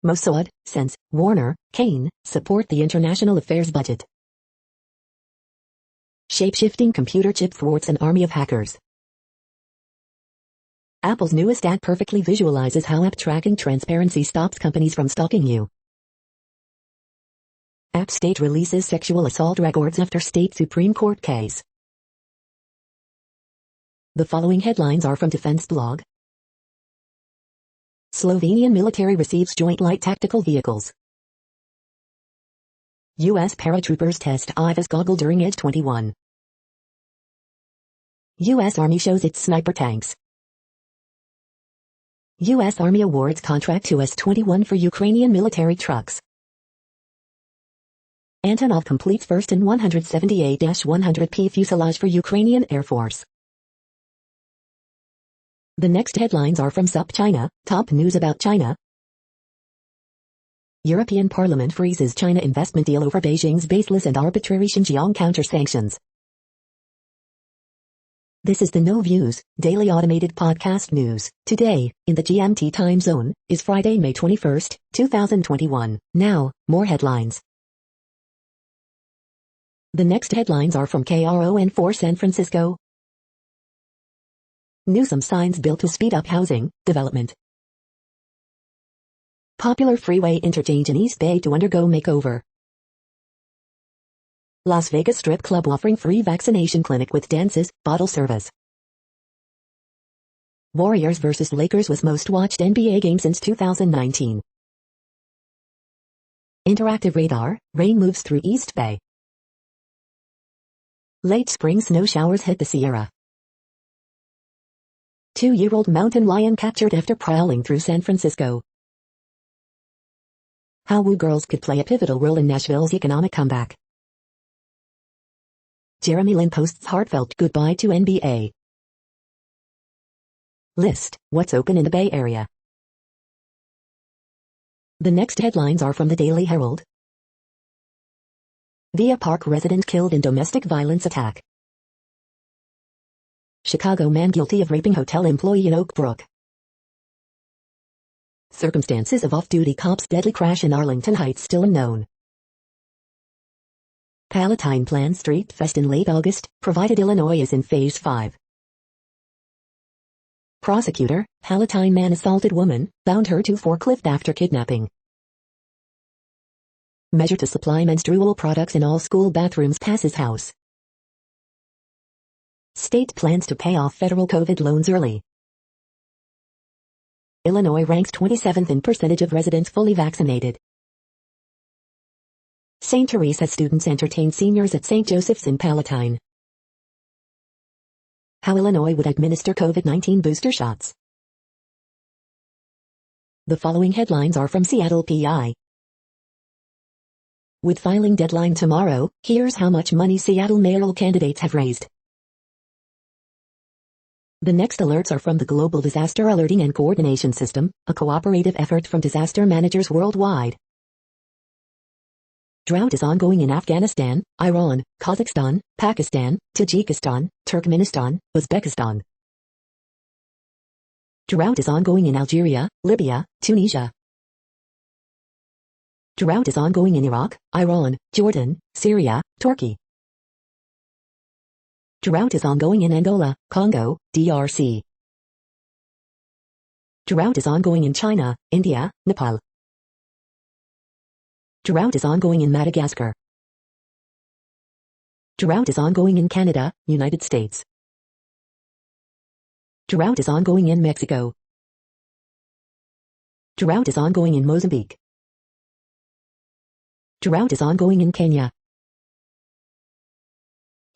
Mossad, Sense, Warner, Kane, support the international affairs budget. Shape-shifting computer chip thwarts an army of hackers. Apple's newest ad perfectly visualizes how app tracking transparency stops companies from stalking you. App State releases sexual assault records after state Supreme Court case. The following headlines are from Defense Blog. Slovenian military receives joint light tactical vehicles. U.S. paratroopers test IVAS goggle during Edge 21. U.S. Army shows its sniper tanks. U.S. Army awards contract to S-21 for Ukrainian military trucks. Antonov completes first in 178-100P fuselage for Ukrainian Air Force. The next headlines are from SUP China, top news about China. European Parliament freezes China investment deal over Beijing's baseless and arbitrary Xinjiang counter-sanctions. This is the No Views, daily automated podcast news. Today, in the GMT time zone, is Friday, May 21st, 2021. Now, more headlines. The next headlines are from KRON4 San Francisco. Newsom signs bill to speed up housing development. Popular freeway interchange in East Bay to undergo makeover. Las Vegas strip club offering free vaccination clinic with dances, bottle service. Warriors vs. Lakers was most watched NBA game since 2019. Interactive radar, rain moves through East Bay. Late spring snow showers hit the Sierra. 2-year-old mountain lion captured after prowling through San Francisco. How Woo girls could play a pivotal role in Nashville's economic comeback. Jeremy Lin posts heartfelt goodbye to NBA. List, what's open in the Bay Area. The next headlines are from the Daily Herald. Via Park resident killed in domestic violence attack. Chicago man guilty of raping hotel employee in Oak Brook. Circumstances of off-duty cop's deadly crash in Arlington Heights still unknown. Palatine plans street fest in late August, provided Illinois is in Phase 5. Prosecutor, Palatine man assaulted woman, bound her to forklift after kidnapping. Measure to supply menstrual products in all school bathrooms passes House. State plans to pay off federal COVID loans early. Illinois ranks 27th in percentage of residents fully vaccinated. St. Teresa students entertain seniors at St. Joseph's in Palatine. How Illinois would administer COVID-19 booster shots. The following headlines are from Seattle PI. With filing deadline tomorrow, here's how much money Seattle mayoral candidates have raised. The next alerts are from the Global Disaster Alerting and Coordination System, a cooperative effort from disaster managers worldwide. Drought is ongoing in Afghanistan, Iran, Kazakhstan, Pakistan, Tajikistan, Turkmenistan, Uzbekistan. Drought is ongoing in Algeria, Libya, Tunisia. Drought is ongoing in Iraq, Iran, Jordan, Syria, Turkey. Drought is ongoing in Angola, Congo, DRC. Drought is ongoing in China, India, Nepal. Drought is ongoing in Madagascar. Drought is ongoing in Canada, United States. Drought is ongoing in Mexico. Drought is ongoing in Mozambique. Drought is ongoing in Kenya.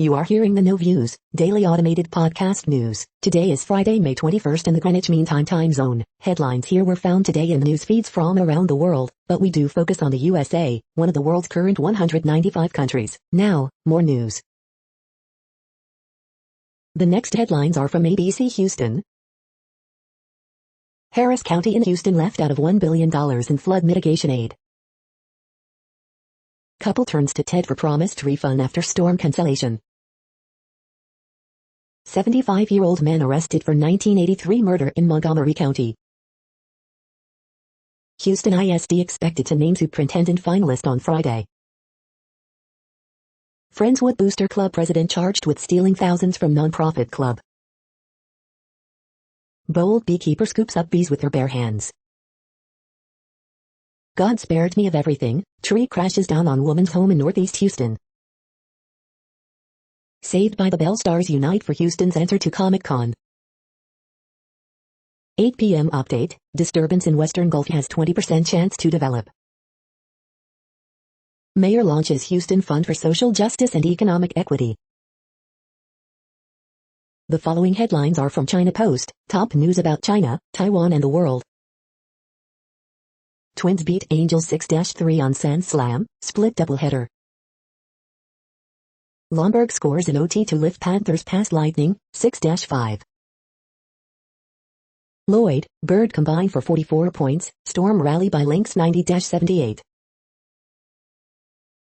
You are hearing the No Views, daily automated podcast news. Today is Friday, May 21st in the Greenwich Mean Time zone. Headlines here were found today in news feeds from around the world, but we do focus on the USA, one of the world's current 195 countries. Now, more news. The next headlines are from ABC Houston. Harris County in Houston left out of $1 billion in flood mitigation aid. Couple turns to Ted for promised refund after storm cancellation. 75-year-old man arrested for 1983 murder in Montgomery County. Houston ISD expected to name superintendent finalist on Friday. Friendswood Booster Club president charged with stealing thousands from nonprofit club. Bold beekeeper scoops up bees with her bare hands. God spared me of everything. Tree crashes down on woman's home in Northeast Houston. Saved by the Bell Stars unite for Houston's enter to Comic-Con. 8 p.m. update, disturbance in Western Gulf has 20% chance to develop. Mayor launches Houston Fund for Social Justice and Economic Equity. The following headlines are from China Post, top news about China, Taiwan and the world. Twins beat Angels 6-3 on Sand Slam, split doubleheader. Lomberg scores in OT to lift Panthers past Lightning, 6-5. Lloyd, Bird combine for 44 points, Storm rally by Lynx 90-78.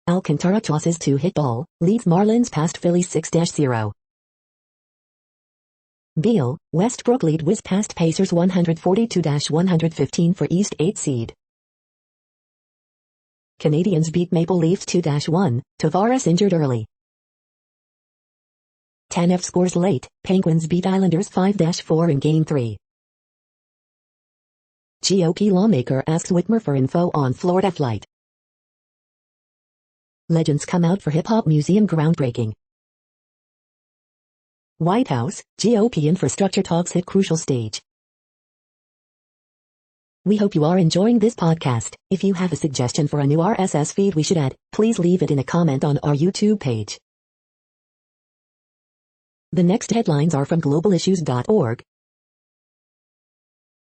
Alcantara tosses to hit ball, leads Marlins past Phillies 6-0. Beal, Westbrook lead whiz past Pacers 142-115 for East 8 seed. Canadians beat Maple Leafs 2-1, Tavares injured early. Tanev scores late, Penguins beat Islanders 5-4 in Game 3. GOP lawmaker asks Whitmer for info on Florida flight. Legends come out for hip-hop museum groundbreaking. White House, GOP infrastructure talks hit crucial stage. We hope you are enjoying this podcast. If you have a suggestion for a new RSS feed we should add, please leave it in a comment on our YouTube page. The next headlines are from globalissues.org.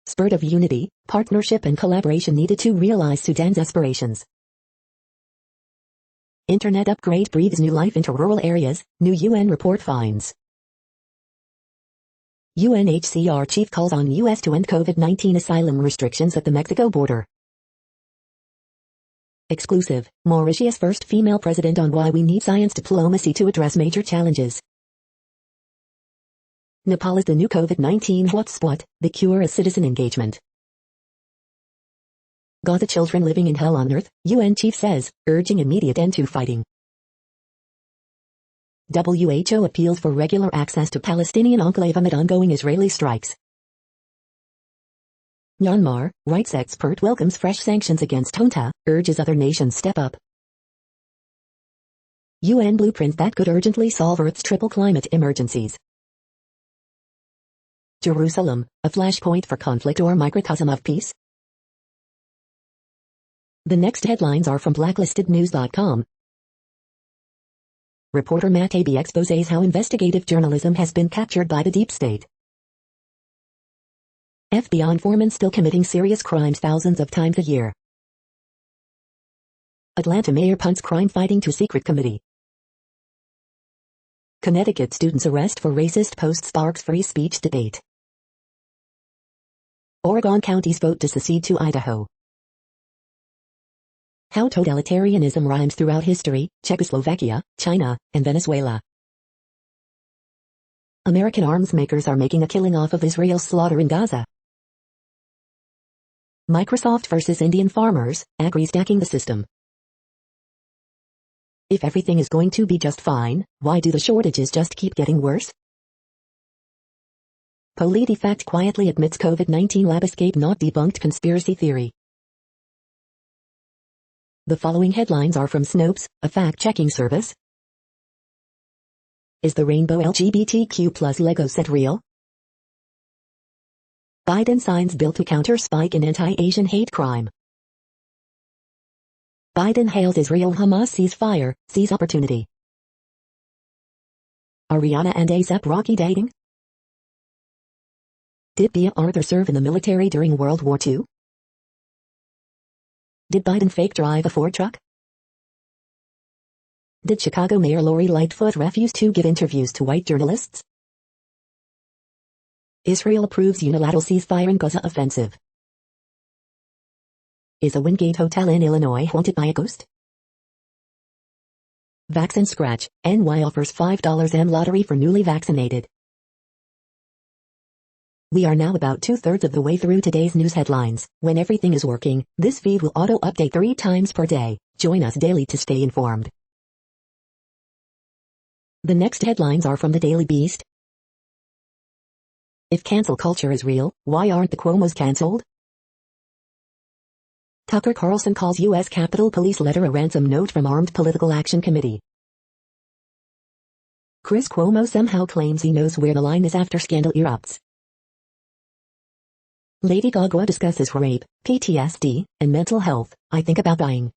Spurt of unity, partnership and collaboration needed to realize Sudan's aspirations. Internet upgrade breathes new life into rural areas, new UN report finds. UNHCR chief calls on U.S. to end COVID-19 asylum restrictions at the Mexico border. Exclusive, Mauritius' first female president on why we need science diplomacy to address major challenges. Nepal is the new COVID-19 hotspot, the cure is citizen engagement. Gaza children living in hell on earth, UN chief says, urging immediate end to fighting. WHO appeals for regular access to Palestinian enclave amid ongoing Israeli strikes. Myanmar, rights expert welcomes fresh sanctions against junta, urges other nations step up. UN blueprint that could urgently solve Earth's triple climate emergencies. Jerusalem, a flashpoint for conflict or microcosm of peace? The next headlines are from blacklistednews.com. Reporter Matt Taibbi exposes how investigative journalism has been captured by the deep state. FBI informant still committing serious crimes thousands of times a year. Atlanta mayor punts crime-fighting to secret committee. Connecticut students arrest for racist post sparks free speech debate. Oregon counties vote to secede to Idaho. How totalitarianism rhymes throughout history, Czechoslovakia, China, and Venezuela. American arms makers are making a killing off of Israel's slaughter in Gaza. Microsoft versus Indian farmers, agri-stacking the system. If everything is going to be just fine, why do the shortages just keep getting worse? PolitiFact quietly admits COVID-19 lab escape not debunked conspiracy theory. The following headlines are from Snopes, a fact-checking service. Is the rainbow LGBTQ plus Lego set real? Biden signs bill to counter spike in anti-Asian hate crime. Biden hails Israel-Hamas ceasefire, sees opportunity. Are Rihanna and A$AP Rocky dating? Did Bea Arthur serve in the military during World War II? Did Biden fake drive a Ford truck? Did Chicago Mayor Lori Lightfoot refuse to give interviews to white journalists? Israel approves unilateral ceasefire in Gaza offensive. Is a Wingate hotel in Illinois haunted by a ghost? Vaccine scratch, NY offers $5 and lottery for newly vaccinated. We are now about 2/3 of the way through today's news headlines. When everything is working, this feed will auto-update 3 times per day. Join us daily to stay informed. The next headlines are from the Daily Beast. If cancel culture is real, why aren't the Cuomos canceled? Tucker Carlson calls U.S. Capitol Police letter a ransom note from Armed Political Action Committee. Chris Cuomo somehow claims he knows where the line is after scandal erupts. Lady Gaga discusses rape, PTSD, and mental health. I think about dying.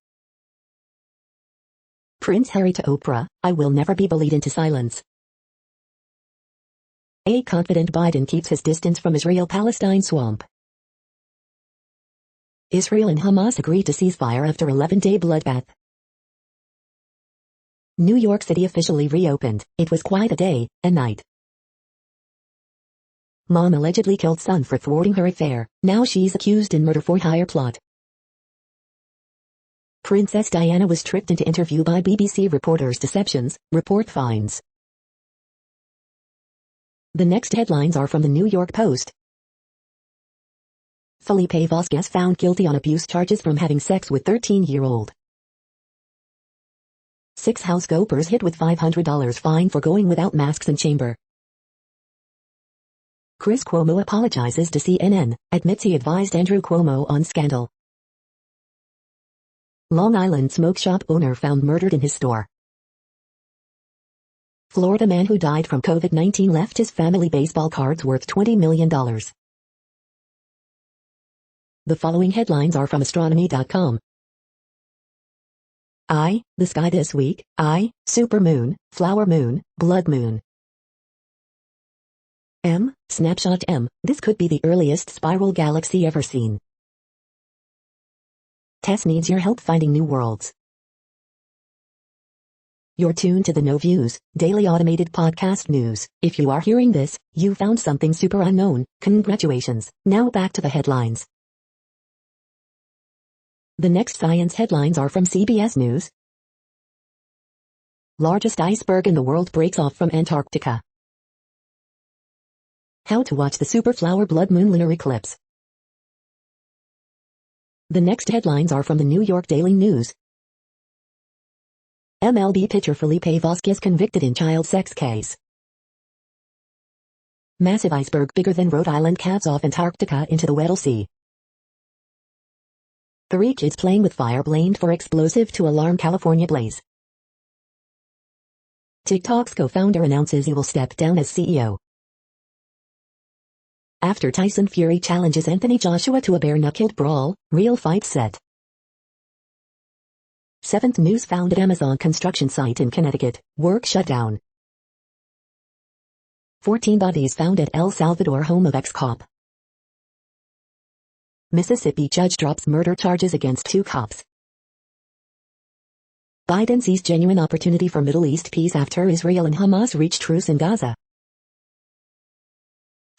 Prince Harry to Oprah, I will never be bullied into silence. A confident Biden keeps his distance from Israel-Palestine swamp. Israel and Hamas agree to ceasefire after 11-day bloodbath. New York City officially reopened. It was quite a day and night. Mom allegedly killed son for thwarting her affair. Now she's accused in murder-for-hire plot. Princess Diana was tricked into interview by BBC reporters' deceptions, report finds. The next headlines are from the New York Post. Felipe Vasquez found guilty on abuse charges from having sex with 13-year-old. 6 housegoers hit with $500 fine for going without masks in chamber. Chris Cuomo apologizes to CNN, admits he advised Andrew Cuomo on scandal. Long Island smoke shop owner found murdered in his store. Florida man who died from COVID-19 left his family baseball cards worth $20 million. The following headlines are from astronomy.com. I, the sky this week, I, supermoon, flower moon, blood moon. M, snapshot M, this could be the earliest spiral galaxy ever seen. Tess needs your help finding new worlds. You're tuned to the No Views, daily automated podcast news. If you are hearing this, you found something super unknown. Congratulations. Now back to the headlines. The next science headlines are from CBS News. Largest iceberg in the world breaks off from Antarctica. How to watch the superflower blood moon lunar eclipse. The next headlines are from the New York Daily News. MLB pitcher Felipe Vasquez convicted in child sex case. Massive iceberg bigger than Rhode Island calves off Antarctica into the Weddell Sea. 3 kids playing with fire blamed for explosive to alarm California blaze. TikTok's co-founder announces he will step down as CEO. After Tyson Fury challenges Anthony Joshua to a bare-knuckled brawl, real fight set. 7th news found at Amazon construction site in Connecticut, work shut down. 14 bodies found at El Salvador home of ex-cop. Mississippi judge drops murder charges against 2 cops. Biden sees genuine opportunity for Middle East peace after Israel and Hamas reach truce in Gaza.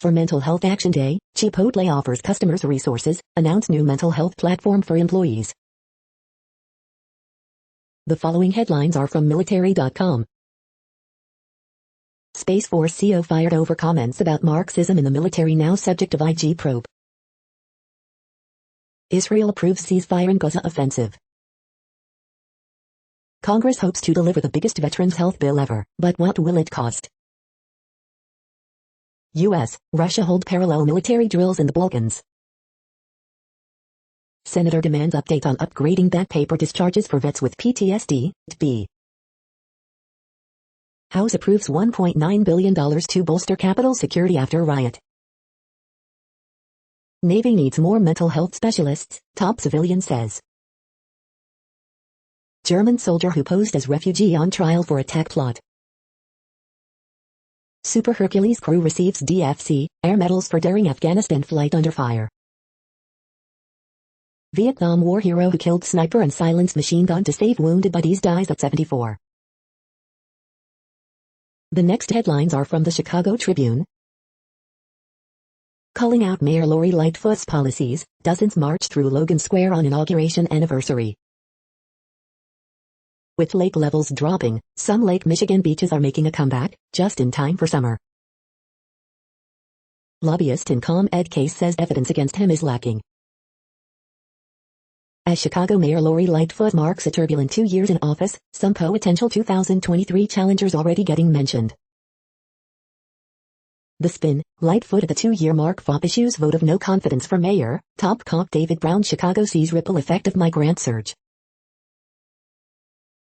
For Mental Health Action Day, Chipotle offers customers resources, announce new mental health platform for employees. The following headlines are from military.com. Space Force CO fired over comments about Marxism in the military, now subject of IG probe. Israel approves ceasefire in Gaza offensive. Congress hopes to deliver the biggest veterans health bill ever, but what will it cost? U.S., Russia hold parallel military drills in the Balkans. Senator demands update on upgrading back paper discharges for vets with PTSD. B. House approves $1.9 billion to bolster Capitol security after riot. Navy needs more mental health specialists, top civilian says. German soldier who posed as refugee on trial for attack plot. Super Hercules crew receives DFC, air medals for daring Afghanistan flight under fire. Vietnam War hero who killed sniper and silenced machine gun to save wounded buddies dies at 74. The next headlines are from the Chicago Tribune. Calling out Mayor Lori Lightfoot's policies, dozens march through Logan Square on inauguration anniversary. With lake levels dropping, some Lake Michigan beaches are making a comeback, just in time for summer. Lobbyist in ComEd case says evidence against him is lacking. As Chicago Mayor Lori Lightfoot marks a turbulent 2 years in office, some potential 2023 challengers already getting mentioned. The spin, Lightfoot at the 2-year mark FOP issues vote of no confidence for mayor, top cop David Brown. Chicago sees ripple effect of migrant surge.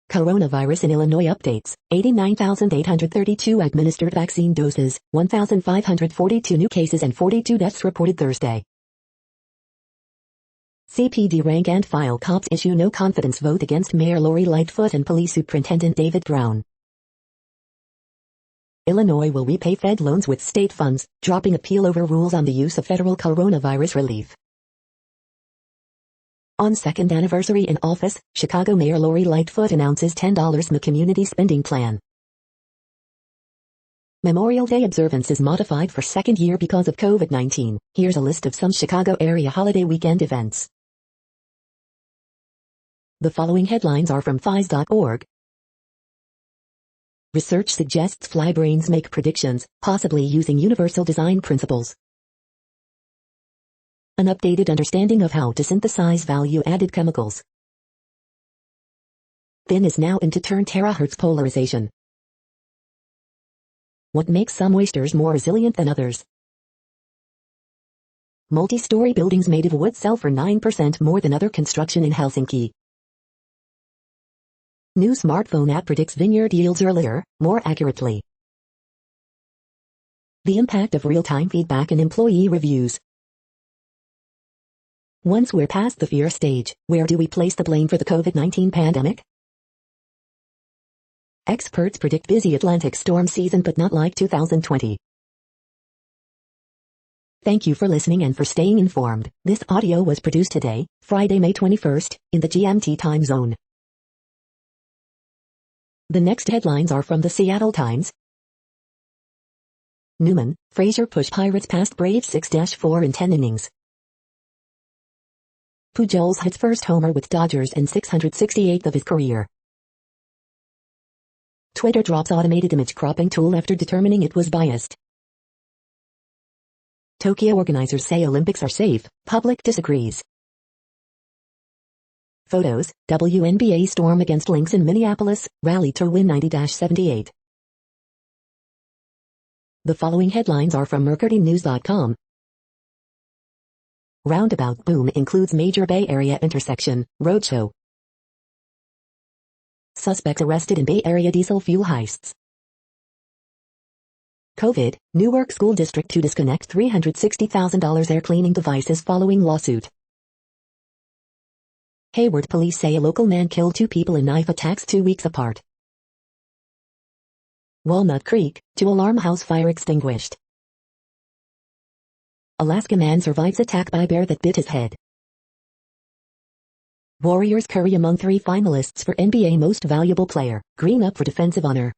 Coronavirus in Illinois updates, 89,832 administered vaccine doses, 1,542 new cases and 42 deaths reported Thursday. CPD rank and file cops issue no confidence vote against Mayor Lori Lightfoot and Police Superintendent David Brown. Illinois will repay Fed loans with state funds, dropping appeal over rules on the use of federal coronavirus relief. On second anniversary in office, Chicago Mayor Lori Lightfoot announces $10 MA community spending plan. Memorial Day observance is modified for second year because of COVID-19. Here's a list of some Chicago area holiday weekend events. The following headlines are from FIS.org. Research suggests fly brains make predictions, possibly using universal design principles. An updated understanding of how to synthesize value-added chemicals. Thin is now into turn terahertz polarization. What makes some oysters more resilient than others? Multi-story buildings made of wood sell for 9% more than other construction in Helsinki. New smartphone app predicts vineyard yields earlier, more accurately. The impact of real-time feedback in employee reviews. Once we're past the fear stage, where do we place the blame for the COVID-19 pandemic? Experts predict busy Atlantic storm season but not like 2020. Thank you for listening and for staying informed. This audio was produced today, Friday, May 21st, in the GMT time zone. The next headlines are from the Seattle Times. Newman, Frazier push Pirates past Braves 6-4 in 10 innings. Pujols hits first homer with Dodgers in 668th of his career. Twitter drops automated image cropping tool after determining it was biased. Tokyo organizers say Olympics are safe, public disagrees. Photos, WNBA storm against Lynx in Minneapolis, rally to win 90-78. The following headlines are from mercurynews.com. Roundabout boom includes major Bay Area intersection, roadshow. Suspect arrested in Bay Area diesel fuel heists. COVID, Newark School District to disconnect $360,000 air cleaning devices following lawsuit. Hayward police say a local man killed 2 people in knife attacks 2 weeks apart. Walnut Creek, 2 alarm house fire extinguished. Alaska man survives attack by bear that bit his head. Warriors Curry among 3 finalists for NBA Most Valuable Player, Green up for defensive honor.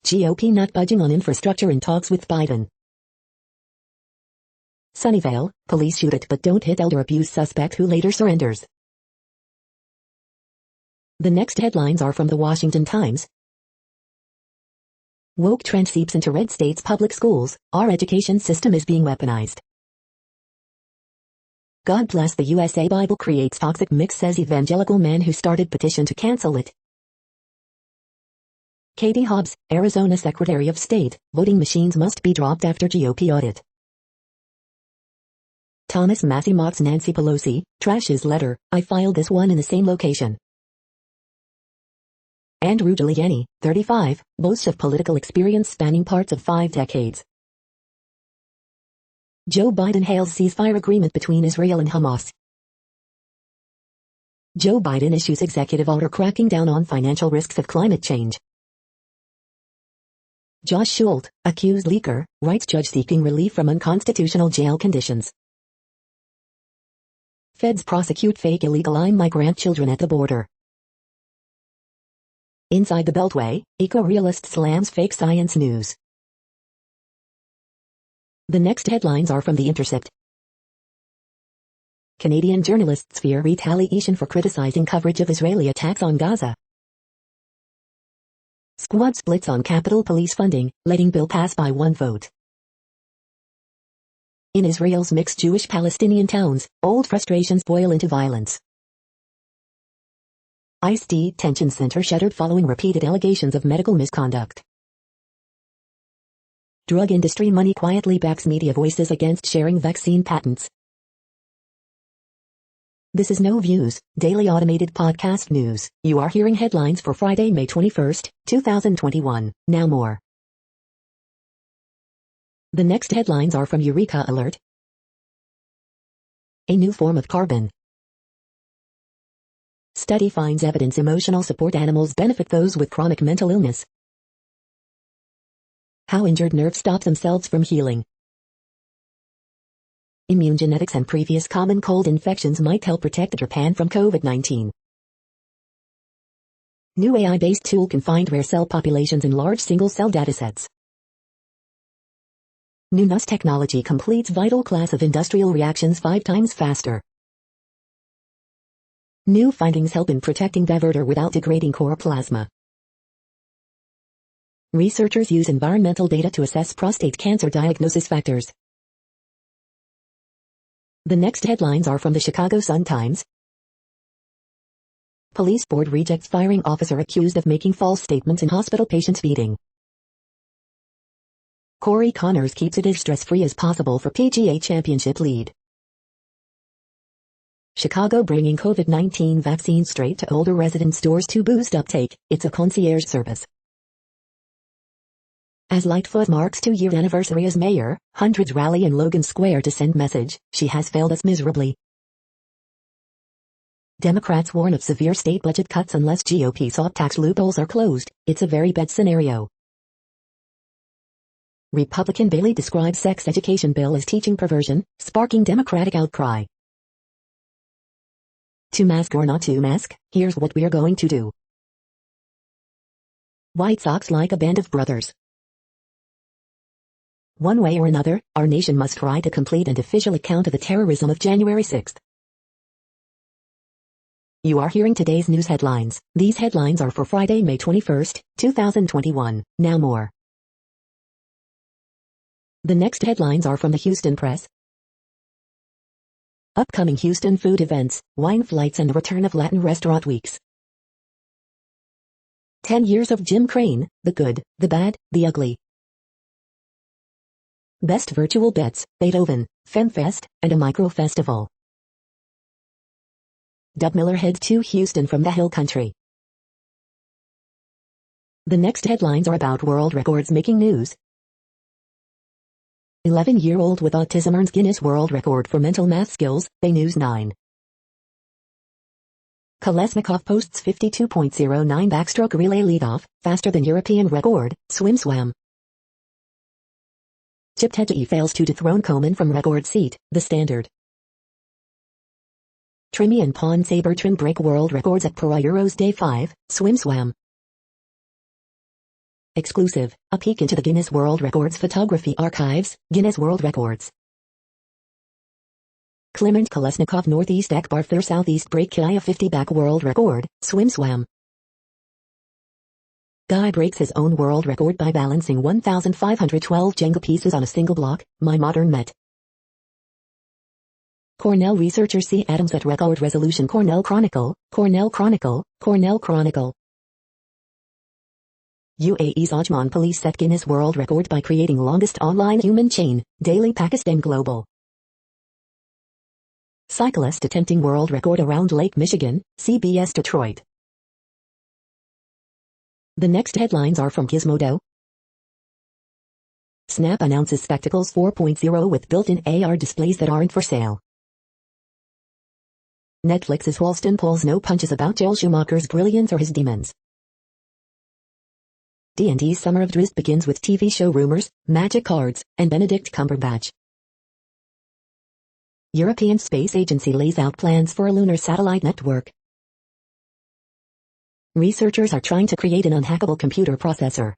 GOP not budging on infrastructure in talks with Biden. Sunnyvale, police shoot at but don't hit elder abuse suspect who later surrenders. The next headlines are from the Washington Times. Woke trend seeps into red states' public schools, our education system is being weaponized. God bless the USA Bible creates toxic mix says evangelical man who started petition to cancel it. Katie Hobbs, Arizona Secretary of State, voting machines must be dropped after GOP audit. Thomas Massie mocks Nancy Pelosi, trashes letter, I filed this one in the same location. Andrew Giuliani, 35, boasts of political experience spanning parts of 5 decades. Joe Biden hails ceasefire agreement between Israel and Hamas. Joe Biden issues executive order cracking down on financial risks of climate change. Josh Schultz, accused leaker, rights judge seeking relief from unconstitutional jail conditions. Feds prosecute fake illegal migrant children at the border. Inside the Beltway, eco-realist slams fake science news. The next headlines are from The Intercept. Canadian journalists fear retaliation for criticizing coverage of Israeli attacks on Gaza. Squad splits on Capitol Police funding, letting bill pass by 1 vote. In Israel's mixed Jewish-Palestinian towns, old frustrations boil into violence. ICE detention center shuttered following repeated allegations of medical misconduct. Drug industry money quietly backs media voices against sharing vaccine patents. This is No Views, daily automated podcast news. You are hearing headlines for Friday, May 21st, 2021. Now more. The next headlines are from Eureka Alert. A new form of carbon. Study finds evidence emotional support animals benefit those with chronic mental illness. How injured nerves stop themselves from healing. Immune genetics and previous common cold infections might help protect Japan from COVID-19. New AI-based tool can find rare cell populations in large single-cell datasets. New NUS technology completes vital class of industrial reactions 5 times faster. New findings help in protecting diverter without degrading core plasma. Researchers use environmental data to assess prostate cancer diagnosis factors. The next headlines are from the Chicago Sun-Times. Police board rejects firing officer accused of making false statements in hospital patient beating. Corey Connors keeps it as stress-free as possible for PGA Championship lead. Chicago bringing COVID-19 vaccine straight to older resident stores to boost uptake. It's a concierge service. As Lightfoot marks 2-year anniversary as mayor, hundreds rally in Logan Square to send message, she has failed us miserably. Democrats warn of severe state budget cuts unless GOP sought tax loopholes are closed. It's a very bad scenario. Republican Bailey describes sex education bill as teaching perversion, sparking Democratic outcry. To mask or not to mask, here's what we're going to do. White Sox like a band of brothers. One way or another, our nation must try to complete an official account of the terrorism of January 6th. You are hearing today's news headlines. These headlines are for Friday, May 21st, 2021. Now more. The next headlines are from the Houston Press. Upcoming Houston food events, wine flights and the return of Latin restaurant weeks. 10 years of Jim Crane, the good, the bad, the ugly. Best Virtual Bets, Beethoven, FemFest, and a Micro Festival. Doug Miller heads to Houston from the Hill Country. The next headlines are about world records making news. 11-year-old with autism earns Guinness World Record for mental math skills, Bay News 9. Kolesnikov posts 52.09 backstroke relay leadoff, faster than European record, swim. Chip Hedgie fails to dethrone Coleman from record seat, The Standard. Trimmy and Pawn Saber trim break world records at Para Euros Day 5, swim. Exclusive, a peek into the Guinness World Records photography archives, Guinness World Records. Klement Kolesnikov Northeast Akbar Fair Southeast Break Kia 50 back world record, swim. Guy breaks his own world record by balancing 1,512 Jenga pieces on a single block, My Modern Met. Cornell researcher see atoms at record resolution Cornell Chronicle. UAE's Ajman police set Guinness World Record by creating longest online human chain, Daily Pakistan Global. Cyclist attempting world record around Lake Michigan, CBS Detroit. The next headlines are from Gizmodo. Snap announces Spectacles 4.0 with built-in AR displays that aren't for sale. Netflix's Halston pulls no punches about Joel Schumacher's brilliance or his demons. D&D's Summer of Drizzt begins with TV show rumors, magic cards, and Benedict Cumberbatch. European Space Agency lays out plans for a lunar satellite network. Researchers are trying to create an unhackable computer processor.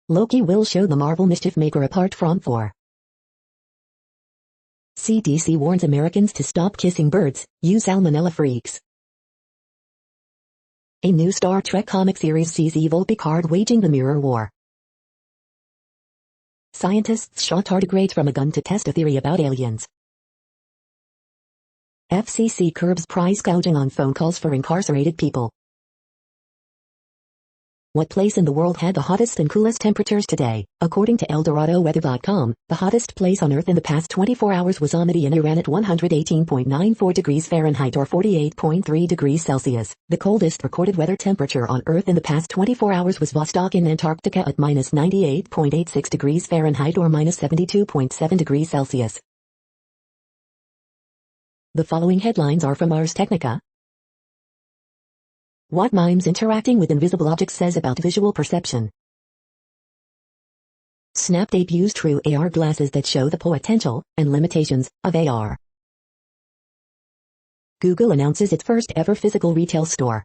Loki will show the Marvel Mischief Maker apart from Thor. CDC warns Americans to stop kissing birds, use salmonella freaks. A new Star Trek comic series sees evil Picard waging the Mirror War. Scientists shot tardigrades from a gun to test a theory about aliens. FCC curbs price gouging on phone calls for incarcerated people. What place in the world had the hottest and coolest temperatures today? According to ElDoradoWeather.com, the hottest place on Earth in the past 24 hours was Almaty in Iran at 118.94 degrees Fahrenheit or 48.3 degrees Celsius. The coldest recorded weather temperature on Earth in the past 24 hours was Vostok in Antarctica at minus 98.86 degrees Fahrenheit or minus 72.7 degrees Celsius. The following headlines are from Ars Technica. What mimes interacting with invisible objects says about visual perception. Snap debuts true AR glasses that show the potential and limitations of AR. Google announces its first ever physical retail store.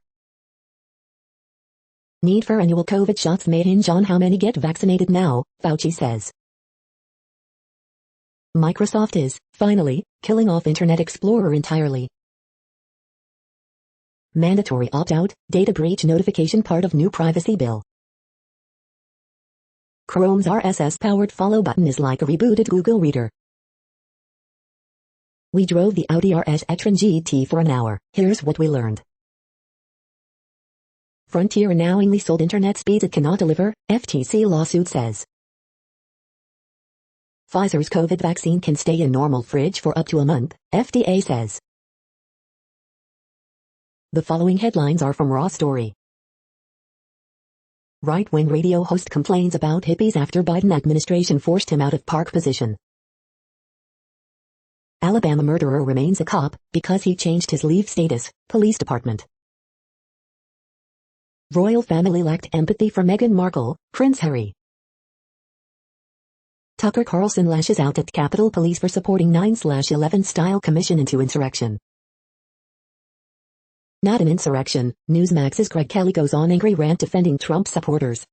Need for annual COVID shots may hinge on how many get vaccinated now, Fauci says. Microsoft is, finally, killing off Internet Explorer entirely. Mandatory opt-out, data breach notification part of new privacy bill. Chrome's RSS-powered follow button is like a rebooted Google Reader. We drove the Audi RS e-tron GT for an hour. Here's what we learned. Frontier unknowingly sold internet speeds it cannot deliver, FTC lawsuit says. Pfizer's COVID vaccine can stay in normal fridge for up to a month, FDA says. The following headlines are from Raw Story. Right-wing radio host complains about hippies after Biden administration forced him out of park position. Alabama murderer remains a cop because he changed his leave status, police department. Royal family lacked empathy for Meghan Markle, Prince Harry. Tucker Carlson lashes out at Capitol Police for supporting 9/11 style commission into insurrection. Not an insurrection, Newsmax's Greg Kelly goes on angry rant defending Trump supporters.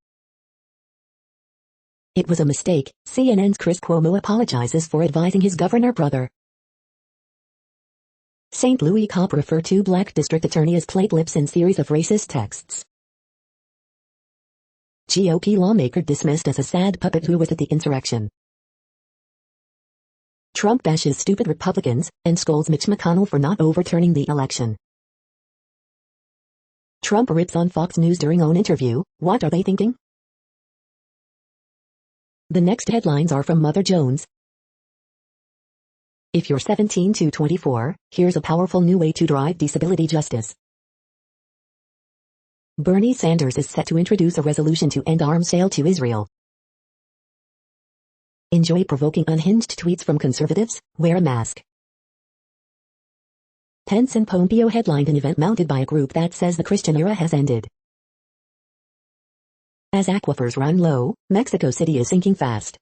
It was a mistake, CNN's Chris Cuomo apologizes for advising his governor brother. St. Louis cop referred to black district attorney as plate lips in series of racist texts. GOP lawmaker dismissed as a sad puppet who was at the insurrection. Trump bashes stupid Republicans and scolds Mitch McConnell for not overturning the election. Trump rips on Fox News during own interview. What are they thinking? The next headlines are from Mother Jones. If you're 17 to 24, here's a powerful new way to drive disability justice. Bernie Sanders is set to introduce a resolution to end arms sale to Israel. Enjoy provoking unhinged tweets from conservatives, wear a mask. Pence and Pompeo headlined an event mounted by a group that says the Christian era has ended. As aquifers run low, Mexico City is sinking fast.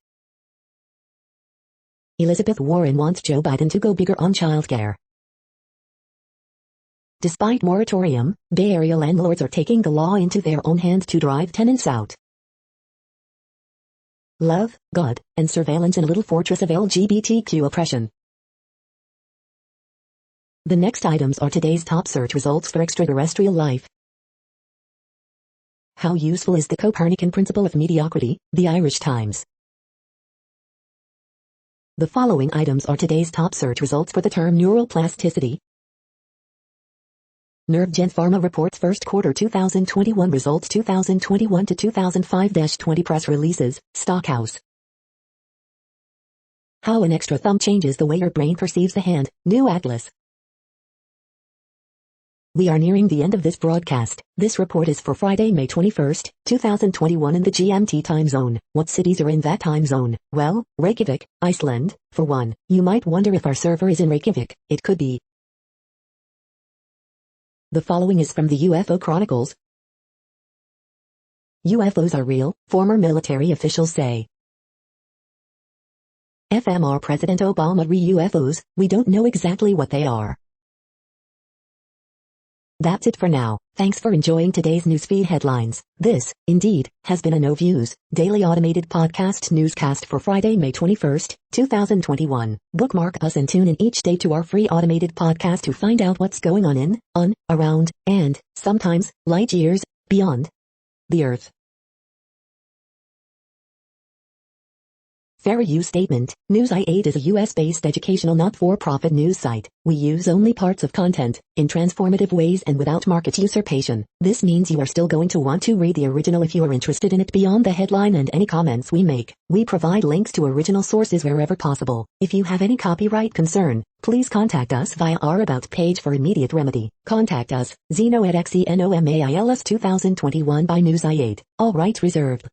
Elizabeth Warren wants Joe Biden to go bigger on childcare. Despite moratorium, Bay Area landlords are taking the law into their own hands to drive tenants out. Love, God, and surveillance in a little fortress of LGBTQ oppression. The next items are today's top search results for extraterrestrial life. How useful is the Copernican principle of mediocrity? The Irish Times. The following items are today's top search results for the term neuroplasticity. NervGen Pharma reports first quarter 2021 results 2021 to 2005-20 press releases, Stockhouse. How an extra thumb changes the way your brain perceives the hand, New Atlas. We are nearing the end of this broadcast. This report is for Friday, May 21st, 2021 in the GMT time zone. What cities are in that time zone? Well, Reykjavik, Iceland, for one. You might wonder if our server is in Reykjavik. It could be. The following is from the UFO Chronicles. UFOs are real, former military officials say. FMR President Obama re-UFOs, we don't know exactly what they are. That's it for now. Thanks for enjoying today's newsfeed headlines. This, indeed, has been a No Views, daily automated podcast newscast for Friday, May 21st, 2021. Bookmark us and tune in each day to our free automated podcast to find out what's going on, around, and, sometimes, light years, beyond the Earth. Fair use statement. News i8 is a US-based educational not-for-profit news site. We use only parts of content, in transformative ways and without market usurpation. This means you are still going to want to read the original if you are interested in it beyond the headline and any comments we make. We provide links to original sources wherever possible. If you have any copyright concern, please contact us via our About page for immediate remedy. Contact us, Zeno at XENOMAILS 2021 by News i8. All rights reserved.